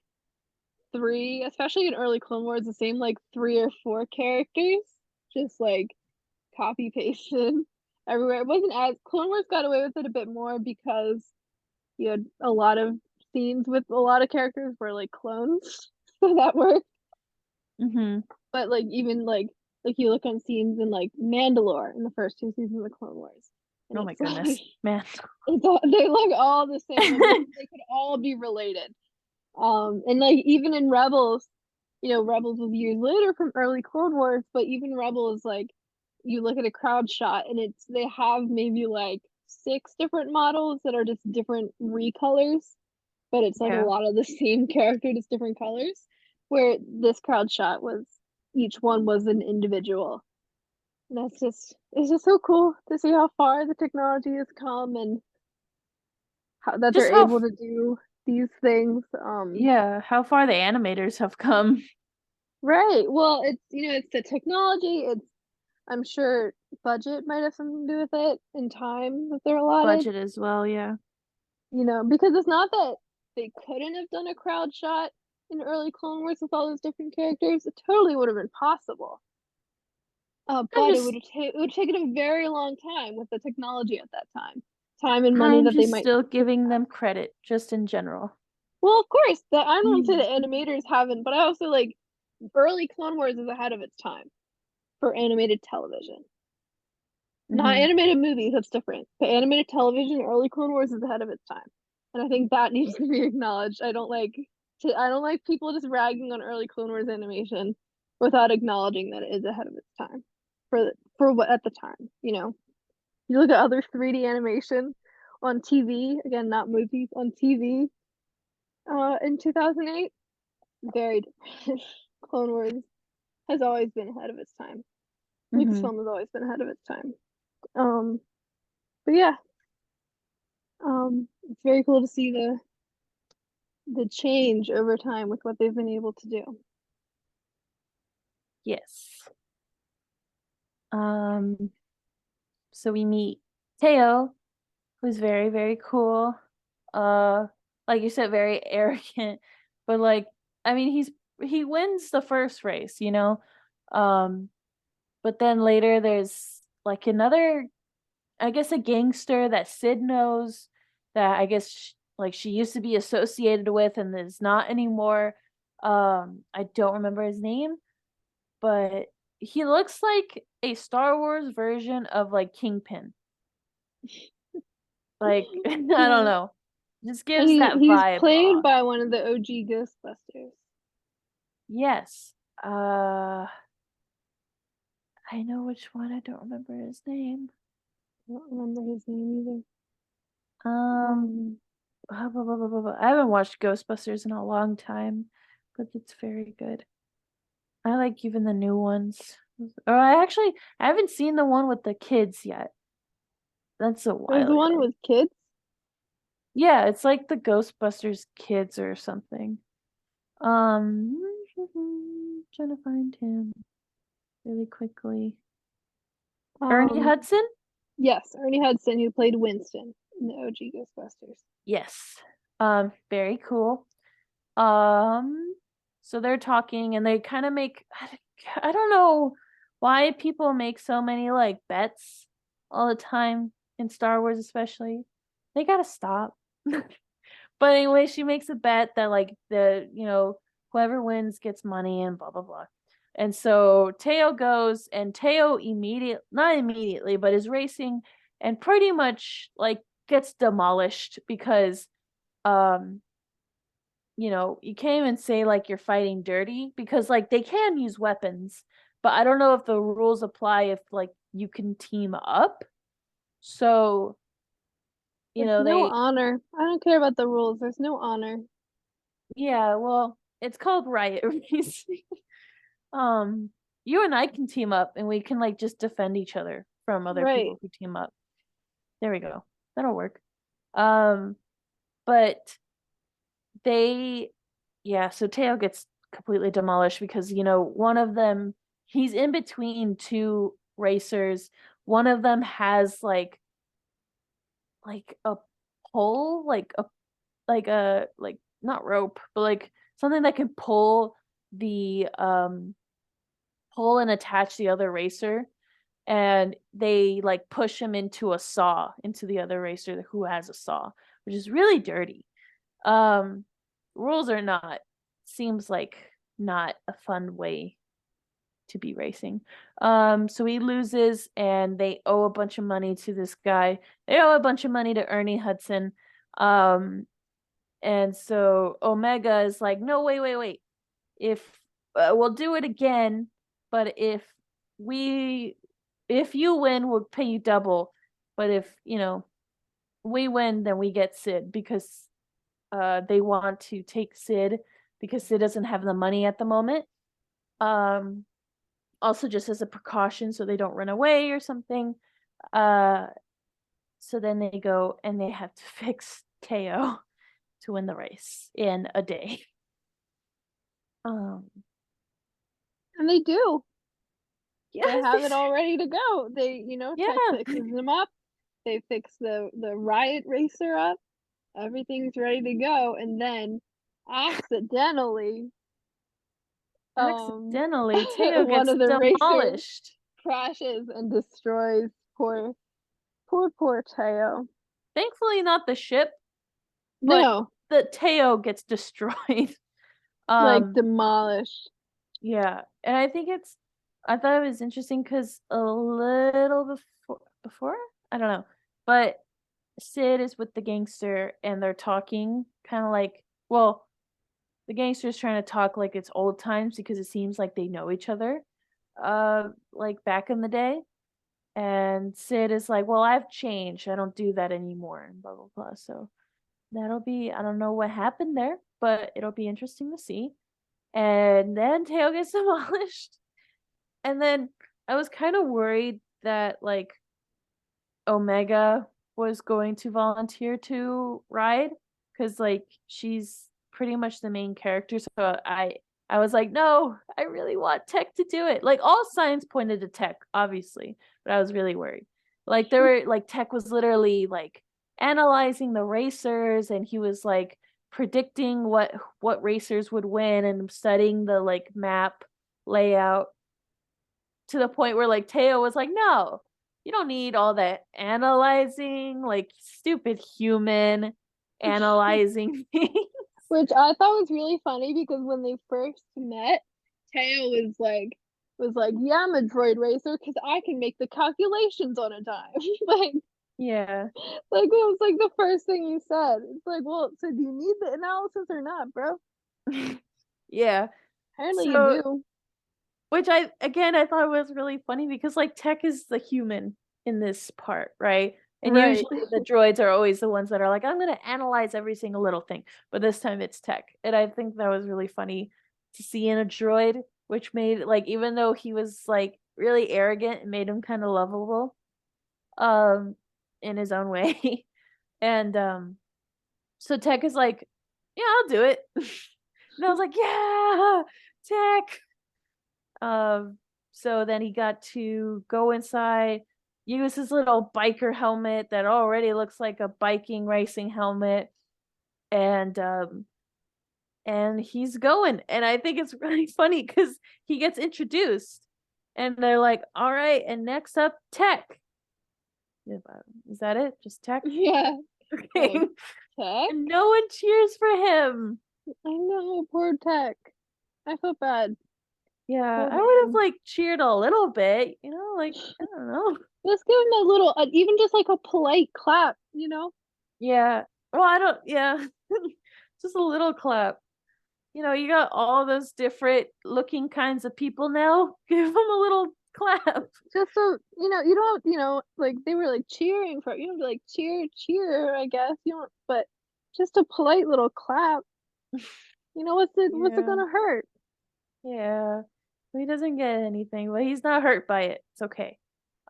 three, especially in early Clone Wars, the same like three or four characters, just like copy pasted everywhere. It wasn't as Clone Wars got away with it a bit more because you had a lot of scenes with a lot of characters were like clones, so that worked. Mm-hmm. But like even like you look on scenes in like Mandalore in the first two seasons of Clone Wars, and Oh my it's like goodness, man. they look all the same. Like they could all be related. And like even in Rebels, Rebels was years later from early Clone Wars, but even Rebels, like you look at a crowd shot and they have maybe like six different models that are just different recolors, but it's like a Yeah. lot of the same character, just different colors. Where this crowd shot was each one was an individual. And it's just so cool to see how far the technology has come and how that Just they're how able to do these things. yeah, how far the animators have come. Right. Well, it's the technology. I'm sure budget might have something to do with it and time that they're allotted. Budget as well, yeah. Because it's not that they couldn't have done a crowd shot in early Clone Wars with all those different characters. It totally would have been possible. I'm But just it would have taken a very long time with the technology at that time. Time and money I'm that they just might still put giving that. them credit, just in general. Well, of course, I don't say the animators haven't, but I also like early Clone Wars is ahead of its time for animated television. Not Mm-hmm. animated movies, that's different. But animated television, early Clone Wars is ahead of its time. And I think that needs to be acknowledged. I don't like people just ragging on early Clone Wars animation without acknowledging that it is ahead of its time. For what at the time, You look at other 3D animation on TV, again, not movies, on TV, in 2008, very different. Clone Wars has always been ahead of its time. Mm-hmm. Lucasfilm has always been ahead of its time. Um, but yeah, it's very cool to see the change over time with what they've been able to do. Yes. Um, so we meet Teo, who's very, very cool. Uh, like you said, very arrogant, but like, I mean, he wins the first race, you know. Um, but then later there's like another, I guess, a gangster that Sid knows that I guess like she used to be associated with and is not anymore. I don't remember his name, but he looks like a Star Wars version of like Kingpin. Like I don't Yeah. know. Just gives that He's vibe played off. by one of the OG Ghostbusters. Yes. I know which one. I don't remember his name. I don't remember his name either. Blah, blah, blah, blah, blah, blah. I haven't watched Ghostbusters in a long time, but it's very good. I like even the new ones. Or I haven't seen the one with the kids yet. That's a There's while the one ago. with kids. Yeah, it's like the Ghostbusters kids or something. Um, trying to find him really quickly. Ernie Um, Hudson? yes, Ernie Hudson, who played Winston in the OG Ghostbusters. Yes. Very cool. So they're talking and they kind of make I don't know why people make so many like bets all the time in Star Wars especially. They gotta stop. But anyway, she makes a bet that like whoever wins gets money and blah blah blah. And so Teo goes and Teo not immediately, but is racing and pretty much like gets demolished because um you can't even say like you're fighting dirty because like they can use weapons, but I don't know if the rules apply if like you can team up. So, There's no they honor. I don't care about the rules. There's no honor. yeah, well, it's called riot racing. Um, you and I can team up and we can like just defend each other from other Right. people who team up. There we go. That'll work. Um, but they yeah, so Teo gets completely demolished because one of them he's in between two racers. One of them has like a pole, like not rope, but like something that can pull and attach the other racer, and they like push him into a saw into the other racer who has a saw, which is really dirty. Um, rules or not, seems like not a fun way to be racing. So he loses and they owe a bunch of money to this guy. They owe a bunch of money to Ernie Hudson. Um, and so Omega is like, no, wait. If we'll do it again, but we, if you win, we'll pay you double. But if, we win, then we get Sid because they want to take Sid because Sid doesn't have the money at the moment. Um, Also just as a precaution so they don't run away or something. Uh, so then they go and they have to fix Teo to win the race in a day. Um, And they do. yeah, They have it all ready to go. They, Tech yeah, fixes them up. They fix the riot racer up. Everything's ready to go. And then accidentally, accidentally Teo one gets of the racers demolished. crashes and destroys poor Teo. Thankfully, not the ship, but No, the Teo gets destroyed. like Um, demolished. yeah, and I thought it was interesting because a little before, I don't know, but Sid is with the gangster and they're talking kind of like, well, the gangster's trying to talk like it's old times because it seems like they know each other, like back in the day. And Sid is like, well, I've changed. I don't do that anymore, and blah, blah, blah. So I don't know what happened there, but it'll be interesting to see. And then Teo gets demolished. And then I was kind of worried that like Omega was going to volunteer to ride because like she's pretty much the main character. So I was like, no, I really want Tech to do it. Like all signs pointed to Tech, obviously, but I was really worried. Like there were like Tech was literally like analyzing the racers and he was like predicting what racers would win and studying the like map layout to the point where like Teo was like, no, you don't need all that analyzing, like stupid human analyzing things. Which I thought was really funny because when they first met, Teo was like, yeah, I'm a droid racer because I can make the calculations on a dime. like Yeah. like it was like the first thing you said. It's like, well, so do you need the analysis or not, bro? Yeah. Apparently you So do. which I thought was really funny because like Tech is the human in this part, right? And Right. usually the droids are always the ones that are like, I'm gonna analyze every single little thing. But this time it's Tech. And I think that was really funny to see in a droid, which made like even though he was like really arrogant, it made him kind of lovable um in his own way. And so Tech is like, yeah, I'll do it. And I was like, yeah, Tech. So then he got to go inside, use his little biker helmet that already looks like a biking racing helmet, and he's going. And I think it's really funny because he gets introduced, and they're like, "All right, and next up, Tech." Is that it? Just Tech? Yeah. Okay. Tech? And no one cheers for him. I know, poor Tech. I feel bad. Yeah, Poor I would have man. like cheered a little bit, like I don't know. Let's give him a little, even just like a polite clap, you know? Yeah. Well, I don't, yeah. Just a little clap. You got all those different looking kinds of people now. Give them a little clap. Just so, you don't, like they were like cheering for, you don't like cheer, cheer, I guess. You don't, but just a polite little clap. What's it Yeah. gonna hurt? Yeah. He doesn't get anything, but he's not hurt by it. It's okay.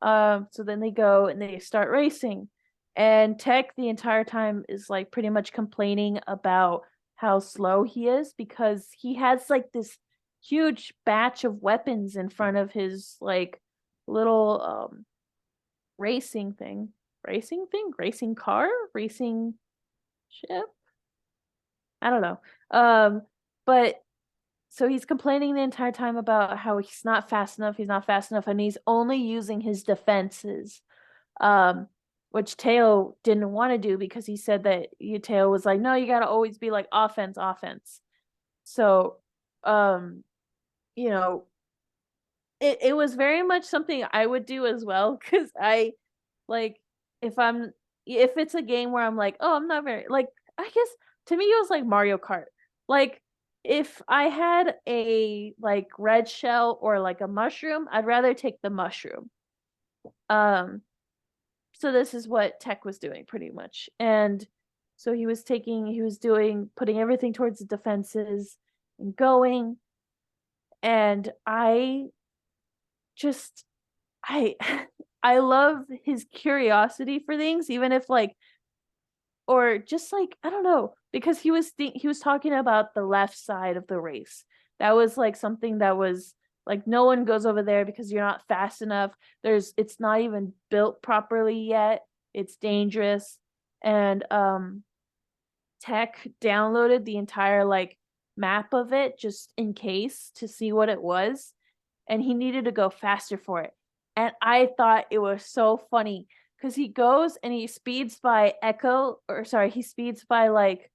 So then they go and they start racing. And Tech the entire time is like pretty much complaining about how slow he is because he has like this huge batch of weapons in front of his like little racing thing. Racing thing? Racing car? Racing ship? I don't know. But so he's complaining the entire time about how he's not fast enough, and he's only using his defenses. Which Teo didn't want to do because he said that Teo was like, no, you gotta always be like offense, offense. So, um, you know, it was very much something I would do as well because I like if it's a game where I'm like, oh, I'm not very like I guess to me it was like Mario Kart. Like if I had a like red shell or like a mushroom, I'd rather take the mushroom. Um so this is what Tech was doing pretty much. And so he was doing putting everything towards the defenses and going. And just I I love his curiosity for things, even if like or just like I don't know, because he was talking about the left side of the race. That was like something that was like no one goes over there because you're not fast enough. It's not even built properly yet. It's dangerous. And Tech downloaded the entire like map of it just in case to see what it was, and he needed to go faster for it. And I thought it was so funny because he goes and he speeds by he speeds by like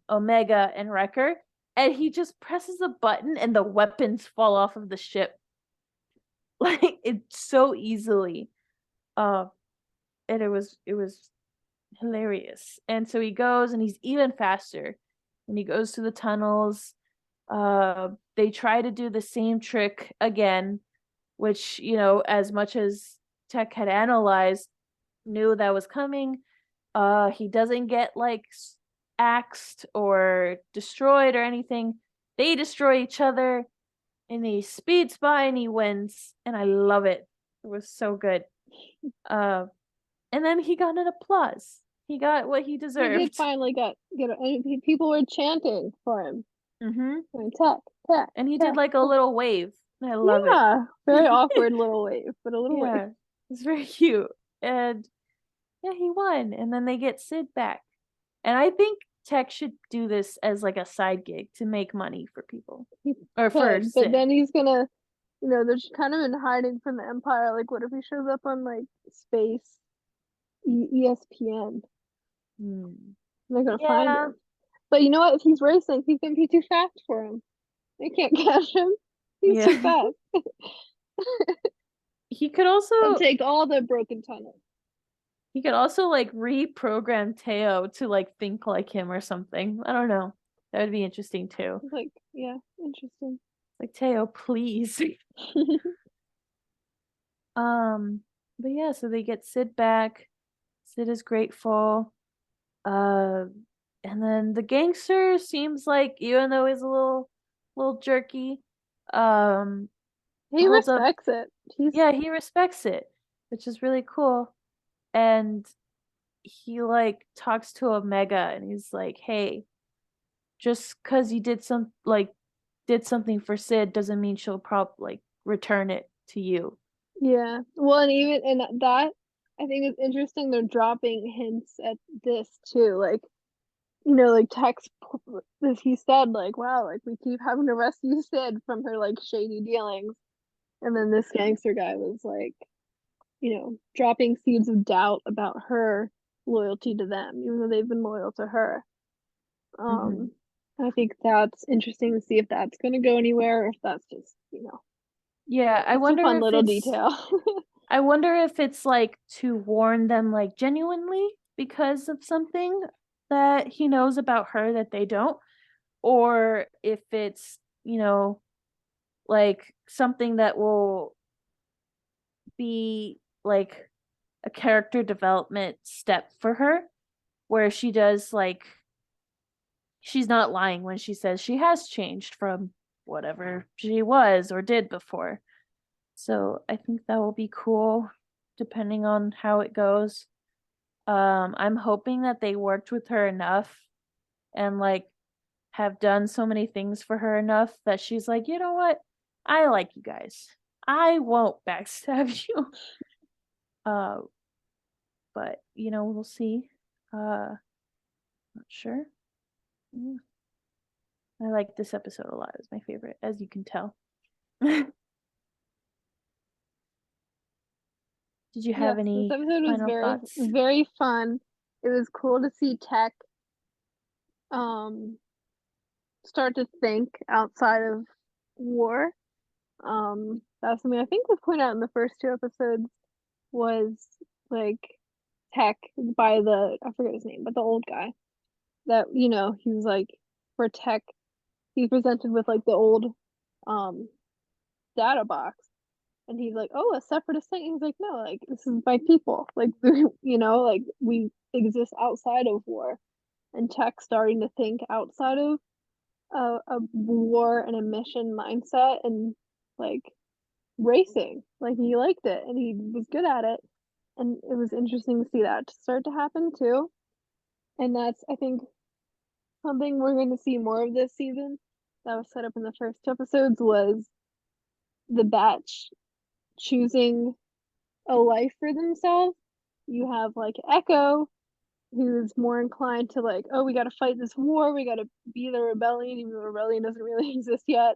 Omega and Wrecker, and he just presses a button and the weapons fall off of the ship. Like it's so easily. Uh and it was hilarious. And so he goes and he's even faster. And he goes to the tunnels. They try to do the same trick again, which, as much as Tech had analyzed, knew that was coming. He doesn't get like axed or destroyed or anything. They destroy each other and he speeds by and he wins. And I love it. It was so good. And then he got an applause. He got what he He deserved. did finally people were chanting for him. Mm-hmm. Tech, Tech. And he Tech, did like a Tech. little wave. I love it. Yeah, very awkward little wave, but a little wave. Yeah, it's very cute. And yeah, he won. And then they get Sid back. And I think Tech should do this as like a side gig to make money for people. Or for But Sid. then he's gonna, they're just kind of in hiding from the Empire. Like, what if he shows up on like space, ESPN? They're gonna find Yeah. him. But you know what? If he's racing, he's gonna be too fast for him. They can't catch him. He's too Yeah. fast. He could He'll also take all the broken tunnels. like reprogram Teo to like think like him or something. I don't know. That would be interesting too. Like, yeah, interesting. Like Teo, please. But yeah, so they get Sid back. Sid is grateful. Uh, and then the gangster seems like, even though he's a little jerky, um, He holds up. respects it. He's Yeah, he respects it, which is really cool. And he like talks to Omega, and he's like, "Hey, just because you did something for Sid doesn't mean she'll probably return it to you." yeah. Well, and even and that I think is interesting. They're dropping hints at this too, like like Tex, as he said, like, wow, like we keep having to rescue Sid from her like shady dealings, and then this gangster guy was like, dropping seeds of doubt about her loyalty to them, even though they've been loyal to her. Mm-hmm. Um, I think that's interesting to see if that's going to go anywhere, or if that's just, Yeah, it's a fun little detail. I wonder if it's like to warn them like genuinely because of something that he knows about her that they don't, or if it's, like something that will be like a character development step for her where she does like she's not lying when she says she has changed from whatever she was or did before. So I think that will be cool depending on how it goes. I'm hoping that they worked with her enough and like have done so many things for her enough that she's like, you know what? I like you guys. I won't backstab you. Uh, but we'll see. Not sure. Yeah. I like this episode a lot. It's my favorite, as you can tell. Did you have Yes, this any episode was final very, thoughts? very fun. It was cool to see Tech um start to think outside of war. That's something I think was pointed out in the first two episodes was like Tech by the I forget his name, but the old guy that he's like for Tech he's presented with like the old um data box and he's like, oh, a separatist thing. He's like, no, like this is my people, like like we exist outside of war, and Tech starting to think outside of a war and a mission mindset and like racing. Like he liked it and he was good at it. And it was interesting to see that start to happen too. And that's, I think, something we're going to see more of this season that was set up in the first two episodes was the batch choosing a life for themselves. You have like Echo, who's more inclined to like, oh, we got to fight this war, we got to be the rebellion, even though the rebellion doesn't really exist yet,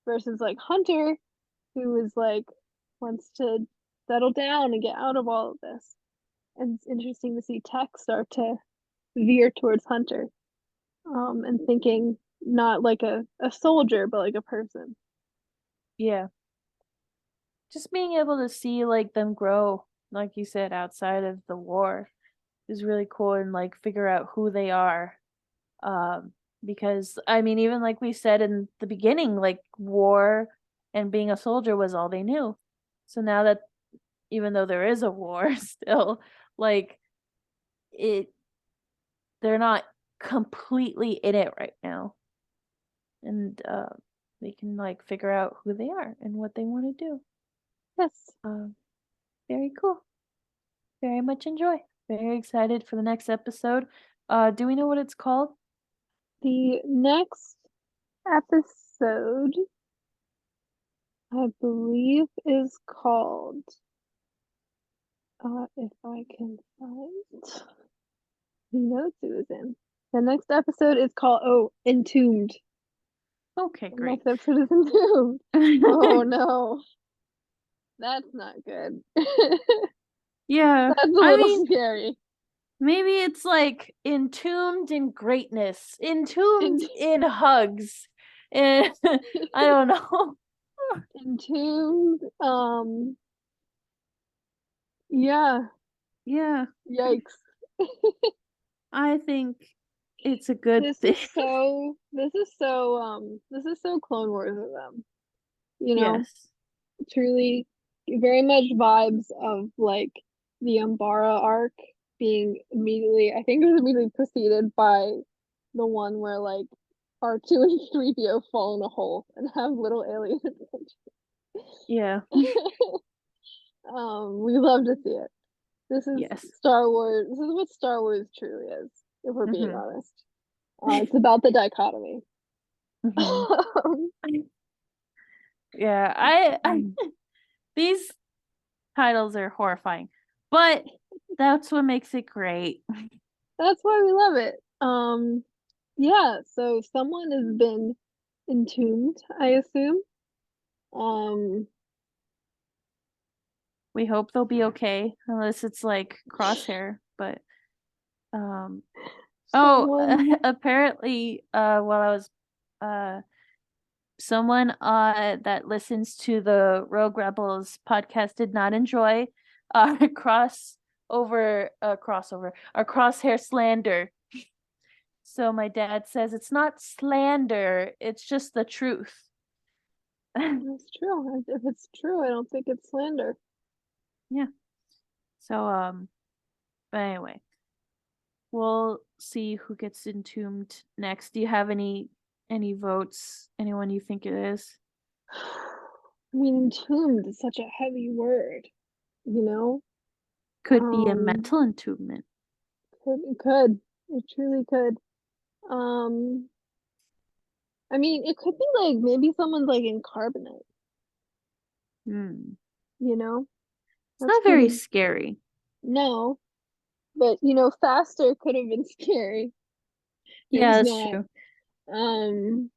versus like Hunter, who is like wants to settle down and get out of all of this. And it's interesting to see Tech start to veer towards Hunter, and thinking not like a soldier, but like a person. Yeah. Just being able to see like them grow, like you said, outside of the war is really cool and like figure out who they are. Um, because I mean, even like we said in the beginning, like war and being a soldier was all they knew. So now that even though there is a war still, like it they're not completely in it right now. And they can like figure out who they are and what they want to do. Yes. Um, very cool. Very much enjoy. Very excited for the next episode. Do we know what it's called? The next episode, I believe, is called, if I can find the notes it was in. The next episode is called, Entombed. Okay, The great. next episode is Entombed. Oh no, that's not good. Yeah, That's a I little mean, scary. maybe it's like entombed in greatness, entombed Ent- in hugs. And I don't know. Entombed, yeah, Yeah, yikes. I think it's a good thing. This is so Clone Wars of them. You know, Yes. truly very much vibes of like the Umbara arc being immediately, I think it was immediately preceded by the one where like R2 and 3PO fall in a hole and have little alien adventures. Yeah. We love to see it. This is Yes. Star Wars. This is what Star Wars truly is, if we're being Mhm. honest. It's about the dichotomy. Mhm. Yeah, I these titles are horrifying, but that's what makes it great. That's why we love it. Yeah, so someone has been entombed, I assume. Um, We hope they'll be okay, unless it's like Crosshair. But oh, someone apparently, while I was someone that listens to the Rogue Rebels podcast did not enjoy crossover or crosshair slander. So my dad says it's not slander, it's just the truth. That's true. If it's true, I don't think it's slander. Yeah. So but anyway, we'll see who gets entombed next. Do you have any votes? Anyone you think it is? I mean, entombed is such a heavy word, you know? Could be a mental entombment. It truly could. Um, I mean, it could be like maybe someone's like in carbonite, Hmm. you know? It's That's not very pretty, scary. no, but faster could have been scary. It Yeah, was that's not. true. Um,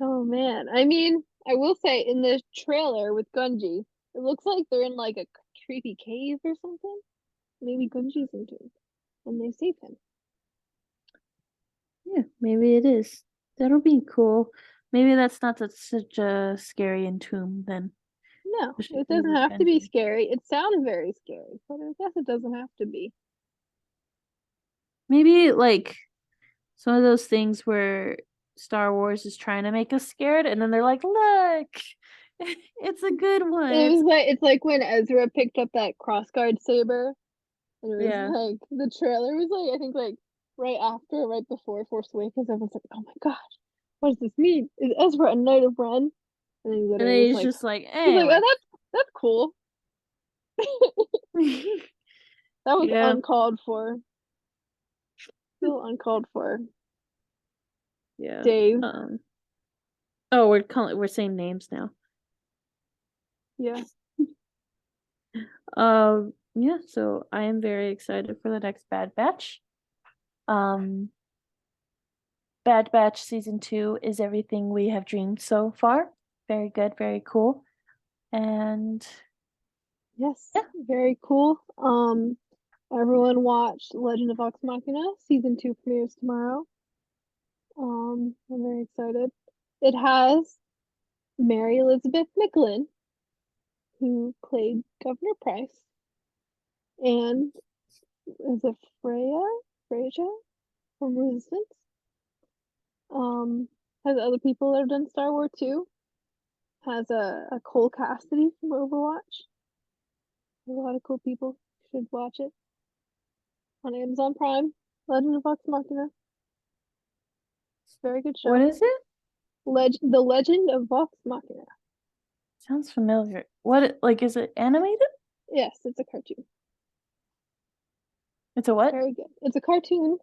oh man. I mean, I will say in the trailer with Gunji, it looks like they're in like a creepy cave or something. Maybe Gunji's into it, and they save him. Yeah, maybe it is. That'll be cool. Maybe that's not such a scary entomb then. No, Especially it if he doesn't was have to be Benji. scary. It sounds very scary, but I guess it doesn't have to be. Maybe like some of those things where Star Wars is trying to make us scared, and then they're like, "Look, it's a good one." It's It's like when Ezra picked up that crossguard saber, and it was yeah, like the trailer was like I think like right before Force Awakens, everyone's like, "Oh my gosh, what does this mean? Is Ezra a Knight of Ren?" And then he and literally then was he's like, just like, "Oh, anyway. that's cool. That was Yeah. uncalled for. Still uncalled for." Yeah. Dave, Oh, we're saying names now. yeah, Yeah, so I am very excited for the next Bad Batch. Um, Bad Batch season 2 is everything we have dreamed so far. Very good, very cool. And yes, yeah, very cool. Everyone watched Legend of Vox Machina season 2 premieres tomorrow. I'm very excited. It has Mary Elizabeth Micklin, who played Governor Price, and is it Freya from Resistance? Has other people that have done Star Wars too. Has a Cole Cassidy from Overwatch. A lot of cool people. Should watch it on Amazon Prime. Legend of Vox Machina. It's a very good what show. is it? The Legend of Vox Machina. Sounds familiar. What like is it animated? Yes, it's a cartoon. It's a what? Very good. It's a cartoon,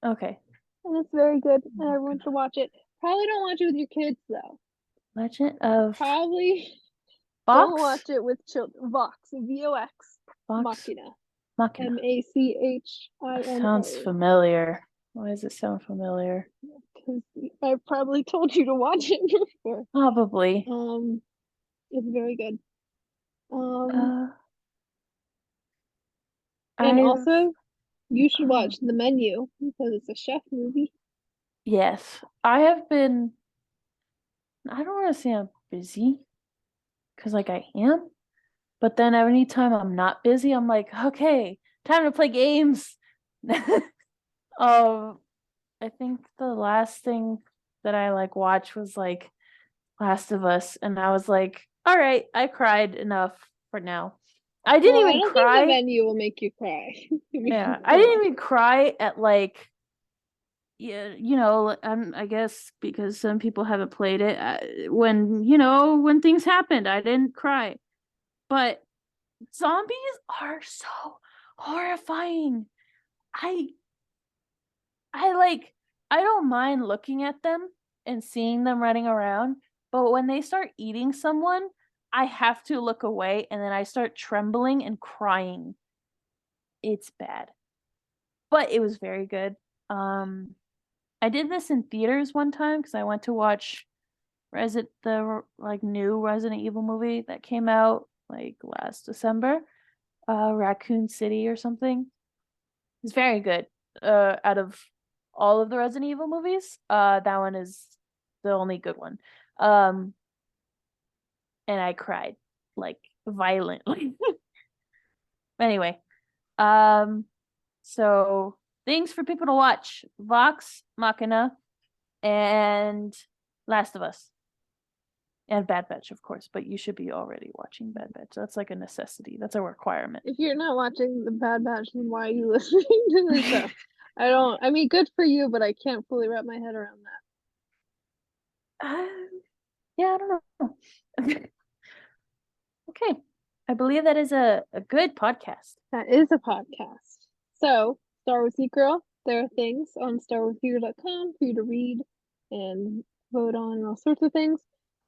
Okay. and it's very good, and everyone should watch it. Probably don't watch it with your kids though. Legend of Probably don't Fox? watch it with children. Vox, Vox, Fox Machina, Machina. Machina. Sounds familiar. Why does it sound familiar? Because I probably told you to watch it before. Probably. It's very good. Um, Uh, and I've also you should oh, watch The Menu because it's a chef movie. yes. I have been I don't want to say I'm busy because like I am, but then every time I'm not busy, I'm like, okay, time to play games. um, I think the last thing that I like watched was like Last of Us, and I was like, All right, I cried enough for now. I didn't Well, I even don't think the cry. venue will make you cry. Yeah, I didn't even cry at like, yeah, I guess because some people haven't played it. When things happened, I didn't cry. But zombies are so horrifying. I I like I don't mind looking at them and seeing them running around, but when they start eating someone, I have to look away and then I start trembling and crying. It's bad. But it was very good. I did this in theaters one time because I went to watch the like new Resident Evil movie that came out like last December, Raccoon City or something. It's very good. Out of all of the Resident Evil movies, that one is the only good one. Um, and I cried like violently. Anyway, um, so things for people to watch: Vox Machina and Last of Us. And Bad Batch, of course, but you should be already watching Bad Batch. That's like a necessity. That's a requirement. If you're not watching the Bad Batch, then why are you listening to the show? I mean, good for you, but I can't fully wrap my head around that. Yeah, I don't know. Okay. I believe that is a good podcast. That is a podcast. So, Star Wars Geek Girl, there are things on StarWarsGeek.com for you to read and vote on all sorts of things.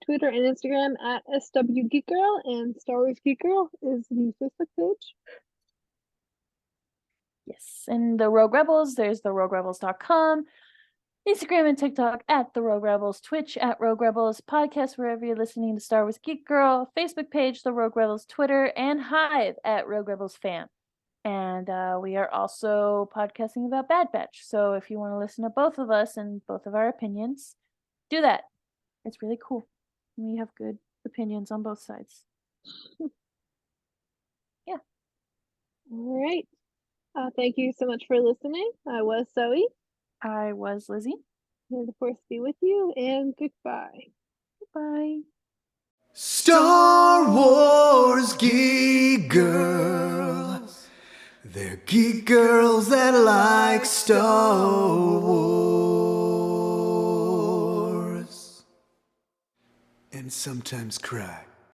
Twitter and Instagram at SWGeekGirl, and Star Wars Geek Girl is the Facebook page. Yes. And the Rogue Rebels, there's the roguerebels.com, Instagram and TikTok at the Rogue Rebels, Twitch at Rogue Rebels, podcast wherever you're listening to Star Wars Geek Girl, Facebook page, the Rogue Rebels, Twitter, and Hive at Rogue Rebels Fan. And we are also podcasting about Bad Batch. So if you want to listen to both of us and both of our opinions, do that. It's really cool. We have good opinions on both sides. Yeah. All right. Thank you so much for listening. I was Zoe. I was Lizzy. May the force be with you, and goodbye. Bye. Star Wars Geek Girls. They're geek girls that like Star Wars. And sometimes cry.